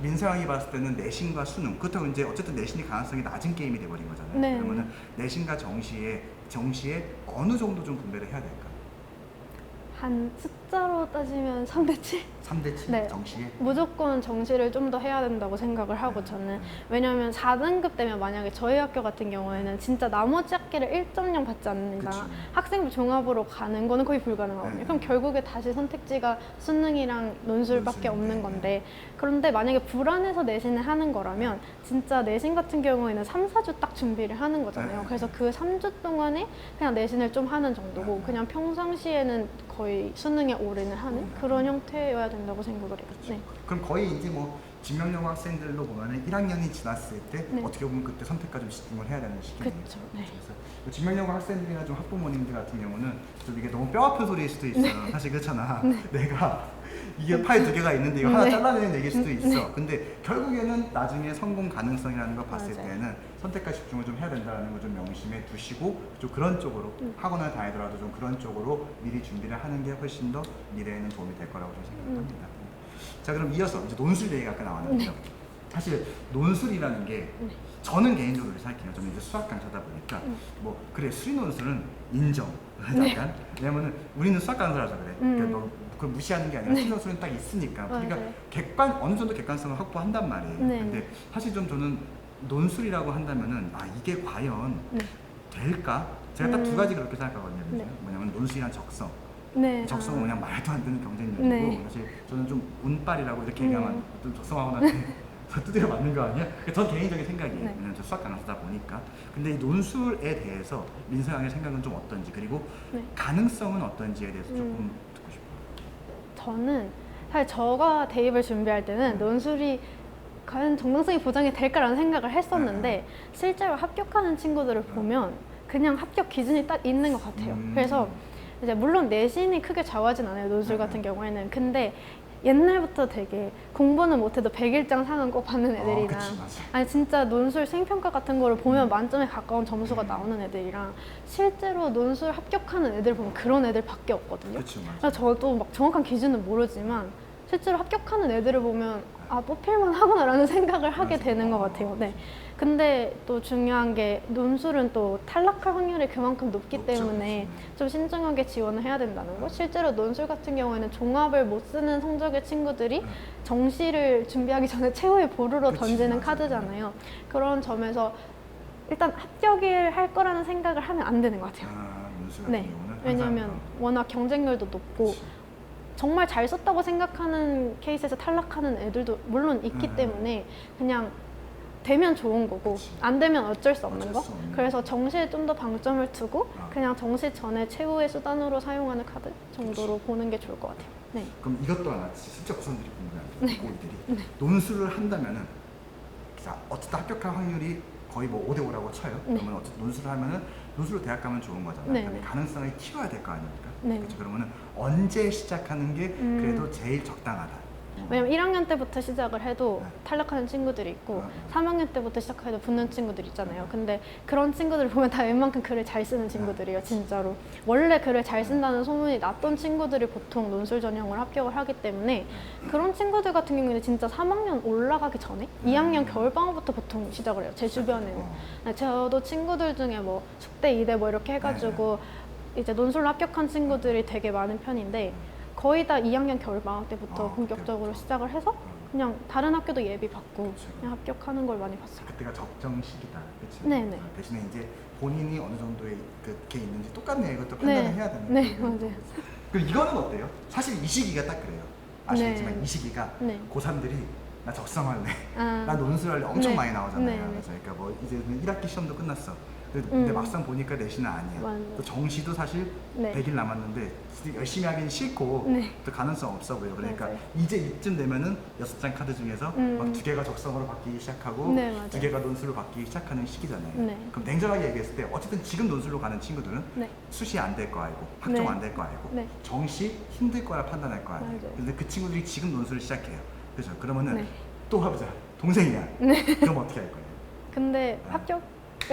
Speaker 2: 민서양이 봤을 때는 내신과 수능, 그렇다고 이제 어쨌든 내신이 가능성이 낮은 게임이 돼버린 거잖아요.
Speaker 3: 네.
Speaker 2: 그러면은 내신과 정시에 어느 정도 좀 분배를 해야 될까?
Speaker 3: 한 숫자로 따지면 3대7?
Speaker 2: 3대7
Speaker 3: 네.
Speaker 2: 정시에?
Speaker 3: 무조건 정시를 좀 더 해야 된다고 생각을 하고, 저는 왜냐하면 4등급 되면 만약에 저희 학교 같은 경우에는 진짜 나머지 학기를 1.0 받지 않는 이상
Speaker 2: 그치.
Speaker 3: 학생부 종합으로 가는 거는 거의 불가능하거든요.
Speaker 2: 네.
Speaker 3: 그럼 결국에 다시 선택지가 수능이랑 논술밖에
Speaker 2: 논술,
Speaker 3: 없는
Speaker 2: 네.
Speaker 3: 건데, 그런데 만약에 불안해서 내신을 하는 거라면 진짜 내신 같은 경우에는 3, 4주 딱 준비를 하는 거잖아요.
Speaker 2: 네.
Speaker 3: 그래서 그 3주 동안에 그냥 내신을 좀 하는 정도고, 그냥 평상시에는 거의 수능에 올인을 하는 그런 형태여야 된다고 생각을 해요. 네.
Speaker 2: 그럼 거의 이제 뭐 직명여고 학생들로 보면은 1학년이 지났을 때
Speaker 3: 네.
Speaker 2: 어떻게 보면 그때 선택과 좀 집중을 해야 되는 시기네요.
Speaker 3: 그쵸, 네.
Speaker 2: 그래서 직명여고 학생들이나 좀 학부모님들 같은 경우는 좀 이게 너무 뼈 아픈 소리일 수도 있어요. 사실 그렇잖아. 내가 이게 파이 2개가 있는데 이거 하나
Speaker 3: 네.
Speaker 2: 잘라내는 얘기일 수도 있어. 근데 결국에는 나중에 성공 가능성이라는 걸 봤을
Speaker 3: 맞아요.
Speaker 2: 때는 선택과 집중을 좀 해야 된다는 걸 좀 명심해 두시고 좀 그런 쪽으로 학원을 다니더라도 좀 그런 쪽으로 미리 준비를 하는 게 훨씬 더 미래에는 도움이 될 거라고 좀 생각합니다. 자, 그럼 이어서 이제 논술 얘기가 아까 나왔는데요. 사실 논술이라는 게 저는 개인적으로 생각해요. 저는 이제 수학 강사다 보니까 뭐 그래 수리 논술은 인정. 약간 왜냐면은 우리는 수학 강사라서 그래. 그러니까 뭐 그걸 무시하는 게 아니라 수리 논술은 딱 있으니까 우리가
Speaker 3: 맞아요.
Speaker 2: 어느 정도 객관성을 확보한단 말이에요.
Speaker 3: 네.
Speaker 2: 근데 사실 좀 저는 논술이라고 한다면은 이게 과연
Speaker 3: 네.
Speaker 2: 될까? 제가 딱 두 가지 그렇게 생각하거든요.
Speaker 3: 네.
Speaker 2: 뭐냐면 논술이란 적성.
Speaker 3: 네.
Speaker 2: 적성은 그냥 말도 안 되는 경쟁력이고
Speaker 3: 네.
Speaker 2: 사실 저는 좀 운빨이라고 이렇게 얘기하면 좀 적성하고 나한테 두드려 맞는 거 아니야? 전 개인적인 생각이에요.
Speaker 3: 네.
Speaker 2: 왜냐면 저 수학 강사다 보니까. 근데 이 논술에 대해서 민서양의 생각은 좀 어떤지, 그리고
Speaker 3: 네.
Speaker 2: 가능성은 어떤지에 대해서 조금 듣고 싶어요.
Speaker 3: 저는 사실 저가 대입을 준비할 때는 논술이 과연 정당성이 보장이 될까라는 생각을 했었는데, 실제로 합격하는 친구들을 보면 그냥 합격 기준이 딱 있는 것 같아요. 그래서 이제 물론 내신이 크게 좌우하진 않아요, 논술 같은 경우에는. 근데 옛날부터 되게 공부는 못해도 100일장 상은 꼭 받는 애들이랑,
Speaker 2: 그치, 맞아.
Speaker 3: 아니 진짜 논술 생평가 같은 거를 보면 만점에 가까운 점수가 나오는 애들이랑, 실제로 논술 합격하는 애들 보면 그런 애들밖에 없거든요.
Speaker 2: 그렇죠, 맞아.
Speaker 3: 그래서 저도 막 정확한 기준은 모르지만 실제로 합격하는 애들을 보면 뽑힐만 하구나라는 생각을 하게 되는 것 같아요. 네. 근데 또 중요한 게 논술은 또 탈락할 확률이 그만큼 높기 때문에 좀 신중하게 지원을 해야 된다는 거. 실제로 논술 같은 경우에는 종합을 못 쓰는 성적의 친구들이 정시를 준비하기 전에 최후의 보루로 던지는 카드잖아요. 그런 점에서 일단 합격을 할 거라는 생각을 하면 안 되는 것 같아요.
Speaker 2: 논술 같은
Speaker 3: 네.
Speaker 2: 경우는
Speaker 3: 왜냐면 워낙 경쟁률도 높고 정말 잘 썼다고 생각하는 케이스에서 탈락하는 애들도 물론 있기 때문에 그냥 되면 좋은 거고 안 되면 어쩔 수 없는 거. 그래서 정시에 좀 더 방점을 두고 그냥 정시 전에 최후의 수단으로 사용하는 카드 정도로 보는 게 좋을 것 같아요. 네.
Speaker 2: 그럼 이것도 하나 진짜 구성들이 궁금해요. 고이들이 논술을 한다면은 자, 어쨌든 합격할 확률이 거의 뭐 5대5라고 쳐요.
Speaker 3: 네.
Speaker 2: 그러면 어쨌든 논술을 하면은 논술로 대학 가면 좋은 거잖아요.
Speaker 3: 네,
Speaker 2: 근데
Speaker 3: 네.
Speaker 2: 가능성을 키워야 될 거 아닙니까?
Speaker 3: 네.
Speaker 2: 그렇죠. 그러면은 언제 시작하는 게 그래도 제일 적당하다.
Speaker 3: 왜냐면 1학년 때부터 시작을 해도
Speaker 2: 네.
Speaker 3: 탈락하는 친구들이 있고
Speaker 2: 네.
Speaker 3: 3학년 때부터 시작해도 붙는 친구들 있잖아요. 근데 그런 친구들을 보면 다 웬만큼 글을 잘 쓰는 친구들이에요, 진짜로. 원래 글을 잘 쓴다는 소문이 났던 친구들이 보통 논술 전형을 합격을 하기 때문에 그런 친구들 같은 경우에는 진짜 3학년 올라가기 전에 2학년 겨울방학부터 보통 시작을 해요, 제 주변에는. 네, 저도 친구들 중에 뭐 숙대, 이대 뭐 이렇게 해가지고 이제 논술로 합격한 친구들이 되게 많은 편인데 거의 다 2학년 겨울방학 때부터 본격적으로
Speaker 2: 그때부터.
Speaker 3: 시작을 해서 그냥 다른 학교도 예비 받고
Speaker 2: 그렇죠.
Speaker 3: 그냥 합격하는 걸 많이 봤어요.
Speaker 2: 그때가 적정 시기다. 그렇지?
Speaker 3: 네네.
Speaker 2: 대신에 이제 본인이 어느 정도의 그게 있는지 똑같네요. 이것도
Speaker 3: 네.
Speaker 2: 판단을 해야 되는
Speaker 3: 네,
Speaker 2: 거예요.
Speaker 3: 맞아요.
Speaker 2: 그리고 이거는 어때요? 사실 이 시기가 딱 그래요. 아시겠지만
Speaker 3: 네.
Speaker 2: 이 시기가
Speaker 3: 네.
Speaker 2: 고3들이 나 적성할래,
Speaker 3: 아.
Speaker 2: 나 논술할래 엄청
Speaker 3: 네.
Speaker 2: 많이 나오잖아요.
Speaker 3: 네, 네.
Speaker 2: 그래서 그러니까 뭐 이제 1학기 시험도 끝났어. 근데 막상 보니까 내신은 아니야.
Speaker 3: 맞아요.
Speaker 2: 또 정시도 사실
Speaker 3: 네.
Speaker 2: 100일 남았는데 열심히 하긴 싫고
Speaker 3: 네.
Speaker 2: 또 가능성 없어 보여. 그러니까
Speaker 3: 맞아요.
Speaker 2: 이제 이쯤 되면은 6장 카드 중에서 막 2개가 적성으로 바뀌기 시작하고
Speaker 3: 네, 맞아요.
Speaker 2: 2개가 논술로 바뀌기 시작하는 시기잖아요.
Speaker 3: 네.
Speaker 2: 그럼 냉정하게 얘기했을 때 어쨌든 지금 논술로 가는 친구들은
Speaker 3: 네.
Speaker 2: 수시 안 될 거 알고 학종
Speaker 3: 네.
Speaker 2: 안 될 거 알고
Speaker 3: 네.
Speaker 2: 정시 힘들 거라 판단할 거 아니에요.
Speaker 3: 맞아요.
Speaker 2: 근데 그 친구들이 지금 논술을 시작해요. 그죠? 그러면은
Speaker 3: 네.
Speaker 2: 또 해보자. 동생이야. 그럼 어떻게 할 거예요?
Speaker 3: 근데
Speaker 2: 네.
Speaker 3: 합격을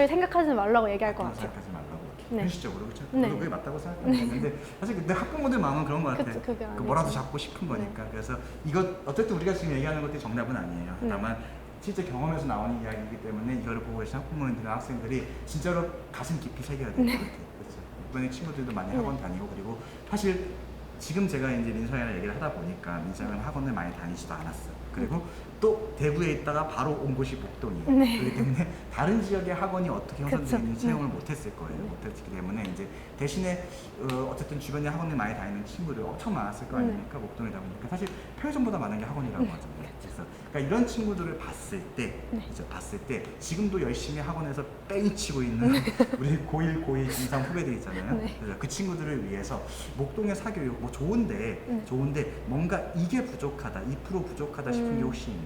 Speaker 3: 생각하지 말라고 얘기할 것 같아요.
Speaker 2: 생각하지 말라고.
Speaker 3: 네.
Speaker 2: 현실적으로 그렇죠.
Speaker 3: 네.
Speaker 2: 저도 그게 맞다고 생각하는데 사실 근데 학부모들 마음은 그런 것 같아요.
Speaker 3: 그쵸, 그게 아니죠.
Speaker 2: 뭐라도 잡고 싶은 거니까. 그래서 이거 어쨌든 우리가 지금 얘기하는 것들이 정답은 아니에요.
Speaker 3: 네.
Speaker 2: 다만 실제 경험에서 나오는 이야기이기 때문에 이거를 보고 계신 학부모님들이나 학생들이 진짜로 가슴 깊이 새겨야 될 것 같아요. 그렇죠. 이번에 친구들도 많이
Speaker 3: 네.
Speaker 2: 학원 다니고 그리고 사실 지금 제가 이제 민서이랑 얘기를 하다 보니까 민서이는 학원을 많이 다니지도 않았어요. 그리고 또 대구에 있다가 바로 온 곳이 목동이에요.
Speaker 3: 네.
Speaker 2: 그렇기 때문에 다른 지역의 학원이 어떻게 형성되어
Speaker 3: 그쵸.
Speaker 2: 있는지 체험을 못했을 거예요. 못했기 때문에 이제 대신에 어쨌든 주변에 학원을 많이 다니는 친구들이 엄청 많았을 거 아닙니까? 목동이다 보니까 사실 편의점보다 많은 게 학원이라고 하잖아요. 그래서 그러니까 이런 친구들을 봤을 때, 이제 봤을 때 지금도 열심히 학원에서 뺑이 치고 있는 우리 고1, 고2, 중3 후배들 있잖아요.
Speaker 3: 네.
Speaker 2: 그래서 그 친구들을 위해서 목동의 사교육 뭐 좋은데 뭔가 이게 부족하다, 2% 부족하다 싶은 게 혹시 있나요?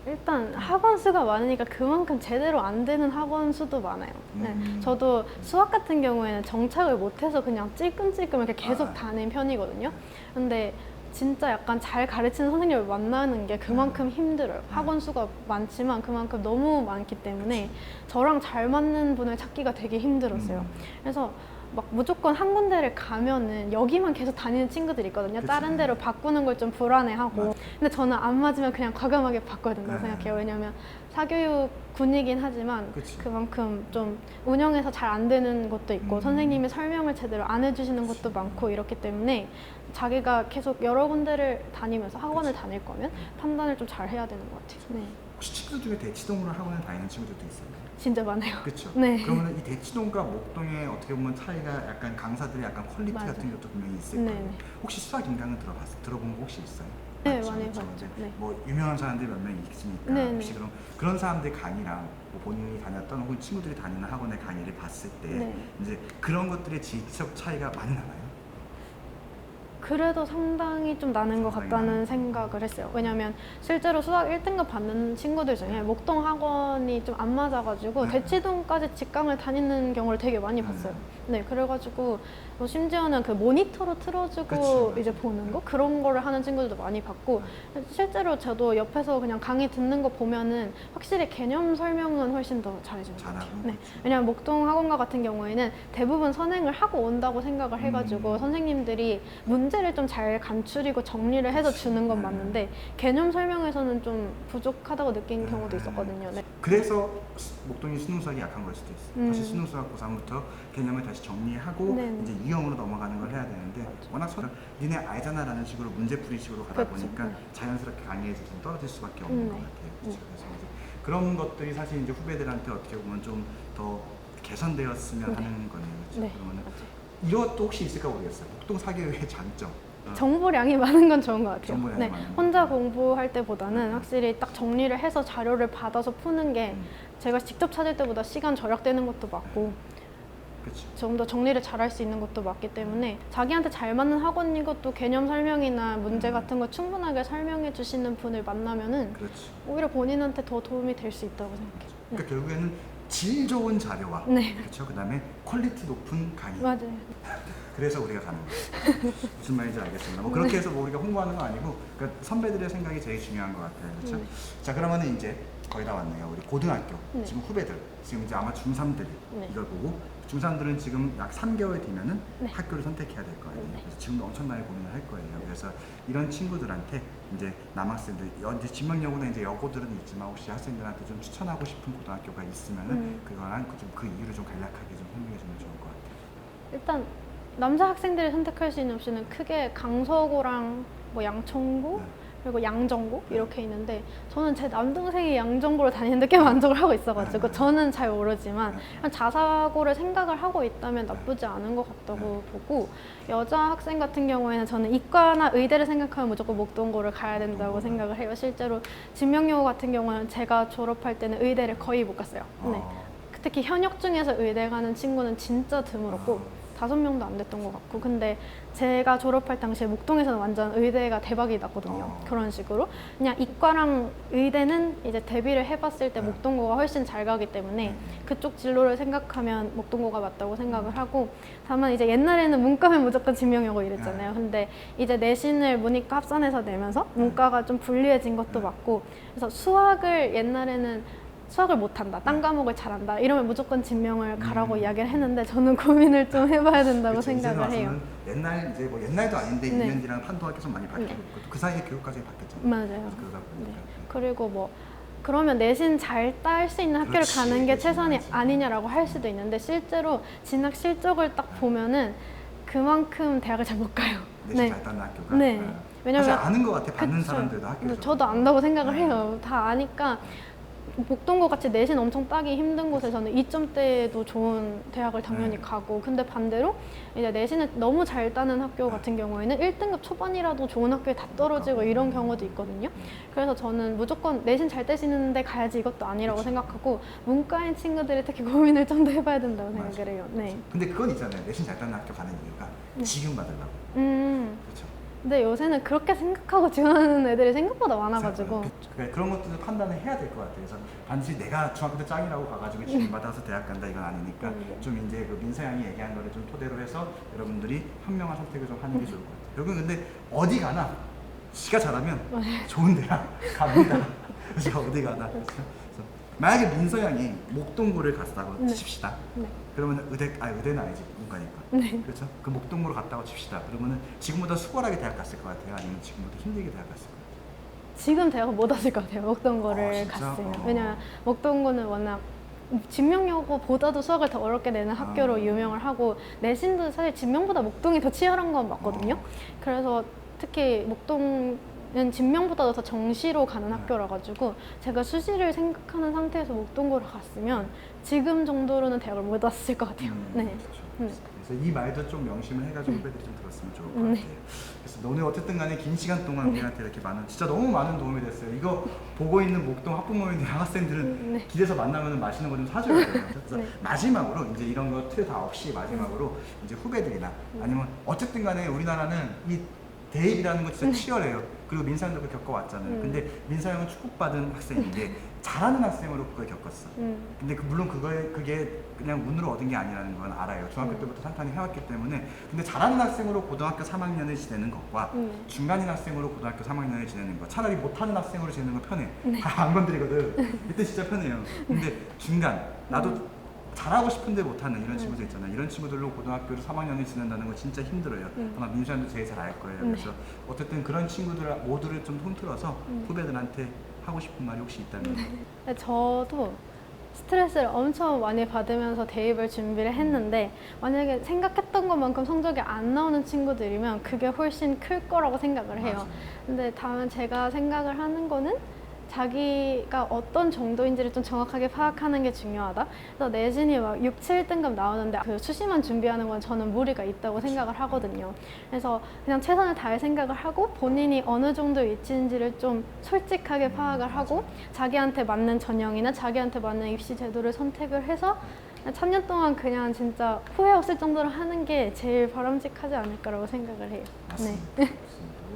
Speaker 3: 일단 학원 수가 많으니까 그만큼 제대로 안 되는 학원 수도 많아요. 네. 저도 수학 같은 경우에는 정착을 못해서 그냥 찔끔찔끔 이렇게 계속 다닌 편이거든요. 근데 진짜 약간 잘 가르치는 선생님을 만나는 게 그만큼 힘들어요. 학원 수가 많지만 그만큼 너무 많기 때문에 저랑 잘 맞는 분을 찾기가 되게 힘들었어요. 그래서 막 무조건 한 군데를 가면은 여기만 계속 다니는 친구들이 있거든요.
Speaker 2: 그치.
Speaker 3: 다른 데로 바꾸는 걸 좀 불안해하고.
Speaker 2: 맞아.
Speaker 3: 근데 저는 안 맞으면 그냥 과감하게 바꿔야 된다고
Speaker 2: 네.
Speaker 3: 생각해요. 왜냐면 사교육 군이긴 하지만
Speaker 2: 그치.
Speaker 3: 그만큼 좀 운영에서 잘 안 되는 것도 있고 선생님이 설명을 제대로 안 해주시는 것도 많고 이렇기 때문에 자기가 계속 여러 군데를 다니면서 학원을 다닐 거면 판단을 좀 잘 해야 되는 것 같아요. 네.
Speaker 2: 혹시 친구들 중에 대치동으로 학원을 다니는 친구들도 있어요?
Speaker 3: 진짜 많아요.
Speaker 2: 그렇죠.
Speaker 3: 네.
Speaker 2: 그러면 이 대치동과 목동에 어떻게 보면 차이가 약간 강사들의 약간 퀄리티
Speaker 3: 맞아요.
Speaker 2: 같은 것도 분명히 있을 거예요.
Speaker 3: 네네.
Speaker 2: 혹시 수학 인강은 들어본 거 혹시 있어요?
Speaker 3: 네,
Speaker 2: 맞죠,
Speaker 3: 많이
Speaker 2: 그렇죠.
Speaker 3: 봤죠.
Speaker 2: 이제
Speaker 3: 네.
Speaker 2: 뭐 유명한 사람들이 몇 명 있으니까
Speaker 3: 네네.
Speaker 2: 혹시 그런 사람들 강의랑 뭐 본인이 다녔던 혹은 친구들이 다니는 학원의 강의를 봤을 때
Speaker 3: 네.
Speaker 2: 이제 그런 것들의 질적 차이가 많이 나나요?
Speaker 3: 그래도 상당히 좀 나는 것
Speaker 2: 상당히
Speaker 3: 같다는
Speaker 2: 나는.
Speaker 3: 생각을 했어요. 왜냐면 실제로 수학 1등급 받는 친구들 중에 목동 학원이 좀 안 맞아가지고
Speaker 2: 네.
Speaker 3: 대치동까지 직강을 다니는 경우를 되게 많이 봤어요. 네, 그래가지고 뭐 심지어는 그 모니터로 틀어주고
Speaker 2: 그치,
Speaker 3: 이제
Speaker 2: 맞아.
Speaker 3: 보는 거 그런 거를 하는 친구들도 많이 봤고 실제로 저도 옆에서 그냥 강의 듣는 거 보면은 확실히 개념 설명은 훨씬 더 잘해주는 것 같아요.
Speaker 2: 잘하고,
Speaker 3: 네,
Speaker 2: 그치.
Speaker 3: 왜냐면 목동 학원가 같은 경우에는 대부분 선행을 하고 온다고 생각을 해가지고 선생님들이 문제를 좀 잘 간추리고 정리를 해서 주는 건 맞는데 개념 설명에서는 좀 부족하다고 느낀 경우도 있었거든요. 네.
Speaker 2: 그래서 목동이 수능수학이 약한 걸 수도 있어요. 사실
Speaker 3: 음.
Speaker 2: 수능수학 고3부터 개념을 다시 정리하고
Speaker 3: 네네.
Speaker 2: 이제 유형으로 넘어가는 걸 해야 되는데 워낙 서로 니네 알잖아라는 식으로 문제풀이 식으로 가다
Speaker 3: 그렇죠.
Speaker 2: 보니까
Speaker 3: 네.
Speaker 2: 자연스럽게 강의에서 좀 떨어질 수밖에 없는 것
Speaker 3: 네.
Speaker 2: 같아요. 그렇죠? 그래서 이제 그런 것들이 사실 이제 후배들한테 어떻게 보면 좀 더 개선되었으면
Speaker 3: 네.
Speaker 2: 하는 거네요. 그렇죠?
Speaker 3: 네,
Speaker 2: 그러면은
Speaker 3: 맞아요.
Speaker 2: 이것도 혹시 있을까 모르겠어요. 목동 사교육의 장점.
Speaker 3: 정보량이 많은 건 좋은 것 같아요.
Speaker 2: 정보량이
Speaker 3: 네,
Speaker 2: 많은 거.
Speaker 3: 혼자 공부할 때보다는 확실히 딱 정리를 해서 자료를 받아서 푸는 게 제가 직접 찾을 때보다 시간 절약되는 것도 맞고
Speaker 2: 그렇죠.
Speaker 3: 좀 더 정리를 잘 할 수 있는 것도 맞기 때문에 자기한테 잘 맞는 학원이고 또 개념 설명이나 문제 같은 거 충분하게 설명해 주시는 분을 만나면은
Speaker 2: 그렇죠.
Speaker 3: 오히려 본인한테 더 도움이 될 수 있다고 생각해요.
Speaker 2: 그러니까 결국에는 질 좋은 자료와
Speaker 3: 네.
Speaker 2: 그렇죠. 그다음에 퀄리티 높은 강의.
Speaker 3: 맞아요.
Speaker 2: 그래서 우리가 가는 거예요. 무슨 말인지 알겠습니다. 뭐 그렇게 해서 뭐 우리가 홍보하는 건 아니고 그러니까 선배들의 생각이 제일 중요한 것 같아요. 그렇죠?
Speaker 3: 네.
Speaker 2: 자 그러면은 이제 거의 다 왔네요. 우리 고등학교
Speaker 3: 네.
Speaker 2: 지금 후배들 지금 이제 아마 중3들이
Speaker 3: 네.
Speaker 2: 이걸 보고 중3들은 지금 약 3개월 뒤면은
Speaker 3: 네.
Speaker 2: 학교를 선택해야 될 거예요.
Speaker 3: 네.
Speaker 2: 그래서 지금도 엄청나게 고민을 할 거예요. 그래서 이런 친구들한테 이제 남학생들 이제 지명여고는 이제 여고들은 있지만 혹시 학생들한테 좀 추천하고 싶은 고등학교가 있으면은 그거랑 그 이유를 좀 간략하게 좀 설명해 주면 좋을 것 같아요.
Speaker 3: 일단 남자 학생들이 선택할 수 있는 옵션은 크게 강서고랑 뭐 양천고
Speaker 2: 네.
Speaker 3: 그리고 양정고 이렇게 있는데 저는 제 남동생이 양정고를 다니는데 꽤 만족을 하고 있어가지고 저는 잘 모르지만 그냥 자사고를 생각을 하고 있다면 나쁘지 않은 것 같다고 보고 여자 학생 같은 경우에는 저는 이과나 의대를 생각하면 무조건 목동고를 가야 된다고 생각을 해요. 실제로 진명여고 같은 경우는 제가 졸업할 때는 의대를 거의 못 갔어요. 네. 특히 현역 중에서 의대 가는 친구는 진짜 드물었고 5명도 안 됐던 것 같고 근데 제가 졸업할 당시에 목동에서는 완전 의대가 대박이 났거든요. 그런 식으로 그냥 이과랑 의대는 이제 대비를 해봤을 때 목동고가 훨씬 잘 가기 때문에 그쪽 진로를 생각하면 목동고가 맞다고 생각을 하고 다만 이제 옛날에는 문과면 무조건 진명여고 이랬잖아요. 근데 이제 내신을 문이과 합산해서 내면서 문과가 좀 불리해진 것도 맞고 그래서 수학을 옛날에는 수학을 못한다, 딴 과목을 잘한다 이러면 무조건 진명을 가라고 이야기를 했는데 저는 고민을 좀 해봐야 된다고
Speaker 2: 그렇죠.
Speaker 3: 생각을
Speaker 2: 이제는
Speaker 3: 해요.
Speaker 2: 와서는 옛날 이제 뭐 옛날도 아닌데
Speaker 3: 네.
Speaker 2: 2년 뒤랑 판도가 계속 많이 바뀌고 있고 그 사이에 교육과정이 바뀌었잖아요.
Speaker 3: 맞아요.
Speaker 2: 그러다 보니까.
Speaker 3: 네. 그리고 뭐 그러면 내신 잘 딸 수 있는 학교를
Speaker 2: 그렇지,
Speaker 3: 가는 게
Speaker 2: 그게
Speaker 3: 최선이
Speaker 2: 중요하지.
Speaker 3: 아니냐라고 할 수도 있는데 실제로 진학 실적을 딱 보면은 그만큼 대학을 잘 못 가요.
Speaker 2: 내신 잘 따는 학교가.
Speaker 3: 네.
Speaker 2: 아.
Speaker 3: 왜냐면
Speaker 2: 사실 아는 것 같아. 받는
Speaker 3: 그쵸.
Speaker 2: 사람들도 학교에서.
Speaker 3: 저도 안다고 생각을 해요. 다 아니까 목동고 같이 내신 엄청 따기 힘든 곳에서는 2점대도 좋은 대학을 당연히 가고 근데 반대로 이제 내신을 너무 잘 따는 학교 같은 경우에는 1등급 초반이라도 좋은 학교에 다 떨어지고 이런 경우도 있거든요. 그래서 저는 무조건 내신 잘 떼시는데 가야지 이것도 아니라고 생각하고 문과인 친구들이 특히 고민을 좀 더 해봐야 된다고 생각을 해요. 네.
Speaker 2: 근데 그건 있잖아요. 내신 잘 따는 학교 가는 이유가 지금 받으려고. 그렇죠.
Speaker 3: 근데 요새는 그렇게 생각하고 지원하는 애들이 생각보다 많아가지고
Speaker 2: 그러니까 그런 것들을 판단을 해야 될 것 같아요. 그래서 반드시 내가 중학교 때 짱이라고 가가지고 지금 받아서 대학 간다 이건 아니니까 좀 이제 그 민서 양이 얘기한 거를 좀 토대로 해서 여러분들이 현명한 선택을 좀 하는 게 좋을 것 같아요. 여러분 근데 어디 가나 지가 잘하면 좋은 대학 갑니다. 그래서 어디 가나. 그래서 만약에 민서 양이 목동고를 갔다고 칩시다. 그러면 의대는 아니지 문과니까. 그렇죠? 그 목동고로 갔다고 칩시다. 그러면은 지금보다 수월하게 대학 갔을 것 같아요. 아니면 지금보다 힘들게 대학 갔을 것 같아요.
Speaker 3: 지금 대학은 못 왔을 것 같아요. 목동고를
Speaker 2: 진짜?
Speaker 3: 갔으면. 왜냐면 목동고는 워낙 진명여고보다도 수학을 더 어렵게 내는 학교로 유명을 하고 내신도 사실 진명보다 목동이 더 치열한 건 맞거든요. 그래서 특히 목동은 진명보다도 더 정시로 가는 학교라 가지고 제가 수시를 생각하는 상태에서 목동고를 갔으면 지금 정도로는 대학을 못 왔을 것 같아요. 네.
Speaker 2: 그래서 이 말도 좀 명심을 해가지고 후배들이 좀 들었으면 좋을 것 같아요. 그래서 오늘 어쨌든 간에 긴 시간 동안 우리한테 이렇게 진짜 너무 많은 도움이 됐어요. 이거 보고 있는 목동 학부모인 대학생들은 길에서 만나면 맛있는 거 좀 사줘야 돼요. 그래서 마지막으로 이제 이런 거 틀 다 없이 마지막으로 이제 후배들이나 아니면 어쨌든 간에 우리나라는 이 대입이라는 거 진짜 치열해요. 그리고 민서 형도 그걸 겪어왔잖아요. 근데 민서 형은 축복받은 학생인데 잘하는 학생으로 그걸 겪었어. 근데 물론 그게 그냥 운으로 얻은 게 아니라는 건 알아요. 중학교 때부터 탄탄히 해왔기 때문에. 근데 잘하는 학생으로 고등학교 3학년을 지내는 것과 중간인 학생으로 고등학교 3학년을 지내는 것, 차라리 못하는 학생으로 지내는 거 편해. 안 건드리거든. 이때 진짜 편해요. 근데 중간, 나도 잘하고 싶은데 못하는 이런 친구들 있잖아요. 이런 친구들로 고등학교를 3학년을 지낸다는 거 진짜 힘들어요. 아마 민수한도 제일 잘 알 거예요. 그래서 어쨌든 그런 친구들 모두를 좀 통틀어서 후배들한테 하고 싶은 말이 혹시 있다면?
Speaker 3: 근데 저도 스트레스를 엄청 많이 받으면서 대입을 준비를 했는데 만약에 생각했던 것만큼 성적이 안 나오는 친구들이면 그게 훨씬 클 거라고 생각을 해요.
Speaker 2: 맞아요.
Speaker 3: 근데 다만 제가 생각을 하는 거는 자기가 어떤 정도인지를 좀 정확하게 파악하는 게 중요하다. 그래서 내신이 막 6, 7등급 나오는데 그 수시만 준비하는 건 저는 무리가 있다고 생각을 하거든요. 그래서 그냥 최선을 다할 생각을 하고 본인이 어느 정도 위치인지를 좀 솔직하게 파악을 하고 자기한테 맞는 전형이나 자기한테 맞는 입시 제도를 선택을 해서 3년 동안 그냥 진짜 후회 없을 정도로 하는 게 제일 바람직하지 않을까라고 생각을 해요.
Speaker 2: 맞습니다.
Speaker 3: 네.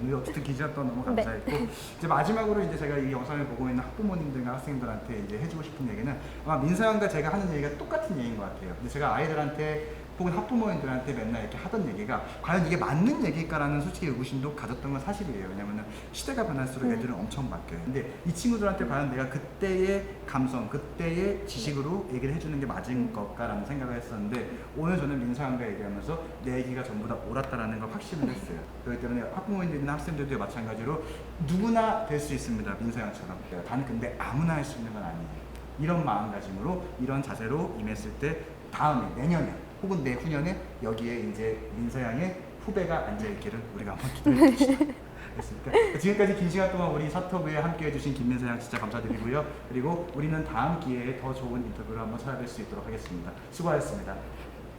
Speaker 2: 오늘 어쨌든 긴 시간 동안 너무 감사했고 이제 마지막으로 이제 제가 이 영상을 보고 있는 학부모님들과 학생들한테 이제 해주고 싶은 얘기는 아마 민서양과 제가 하는 얘기가 똑같은 얘기인 것 같아요. 근데 제가 아이들한테 혹은 학부모님들한테 맨날 이렇게 하던 얘기가 과연 이게 맞는 얘기일까라는 솔직히 의구심도 가졌던 건 사실이에요. 왜냐면은 시대가 변할수록 애들은 엄청 바뀌어요. 근데 이 친구들한테 과연 내가 그때의 감성, 그때의 지식으로 얘기를 해주는 게 맞은 걸까라는 생각을 했었는데 오늘 저는 민서양과 얘기하면서 내 얘기가 전부 다 옳았다라는 걸 확신을 했어요. 그렇기 때문에 학부모님들이나 학생들도 마찬가지로 누구나 될 수 있습니다. 민서양처럼. 단 근데 아무나 할 수 있는 건 아니에요. 이런 마음가짐으로 이런 자세로 임했을 때 다음에 내년에 혹은 내후년에 여기에 이제 민서양의 후배가 앉아있기를 우리가 한번 기도해 봅시다. 됐습니까? 지금까지 긴 시간 동안 우리 사토브에 함께 해주신 김민서양 진짜 감사드리고요. 그리고 우리는 다음 기회에 더 좋은 인터뷰를 한번 찾아뵐 수 있도록 하겠습니다. 수고하셨습니다.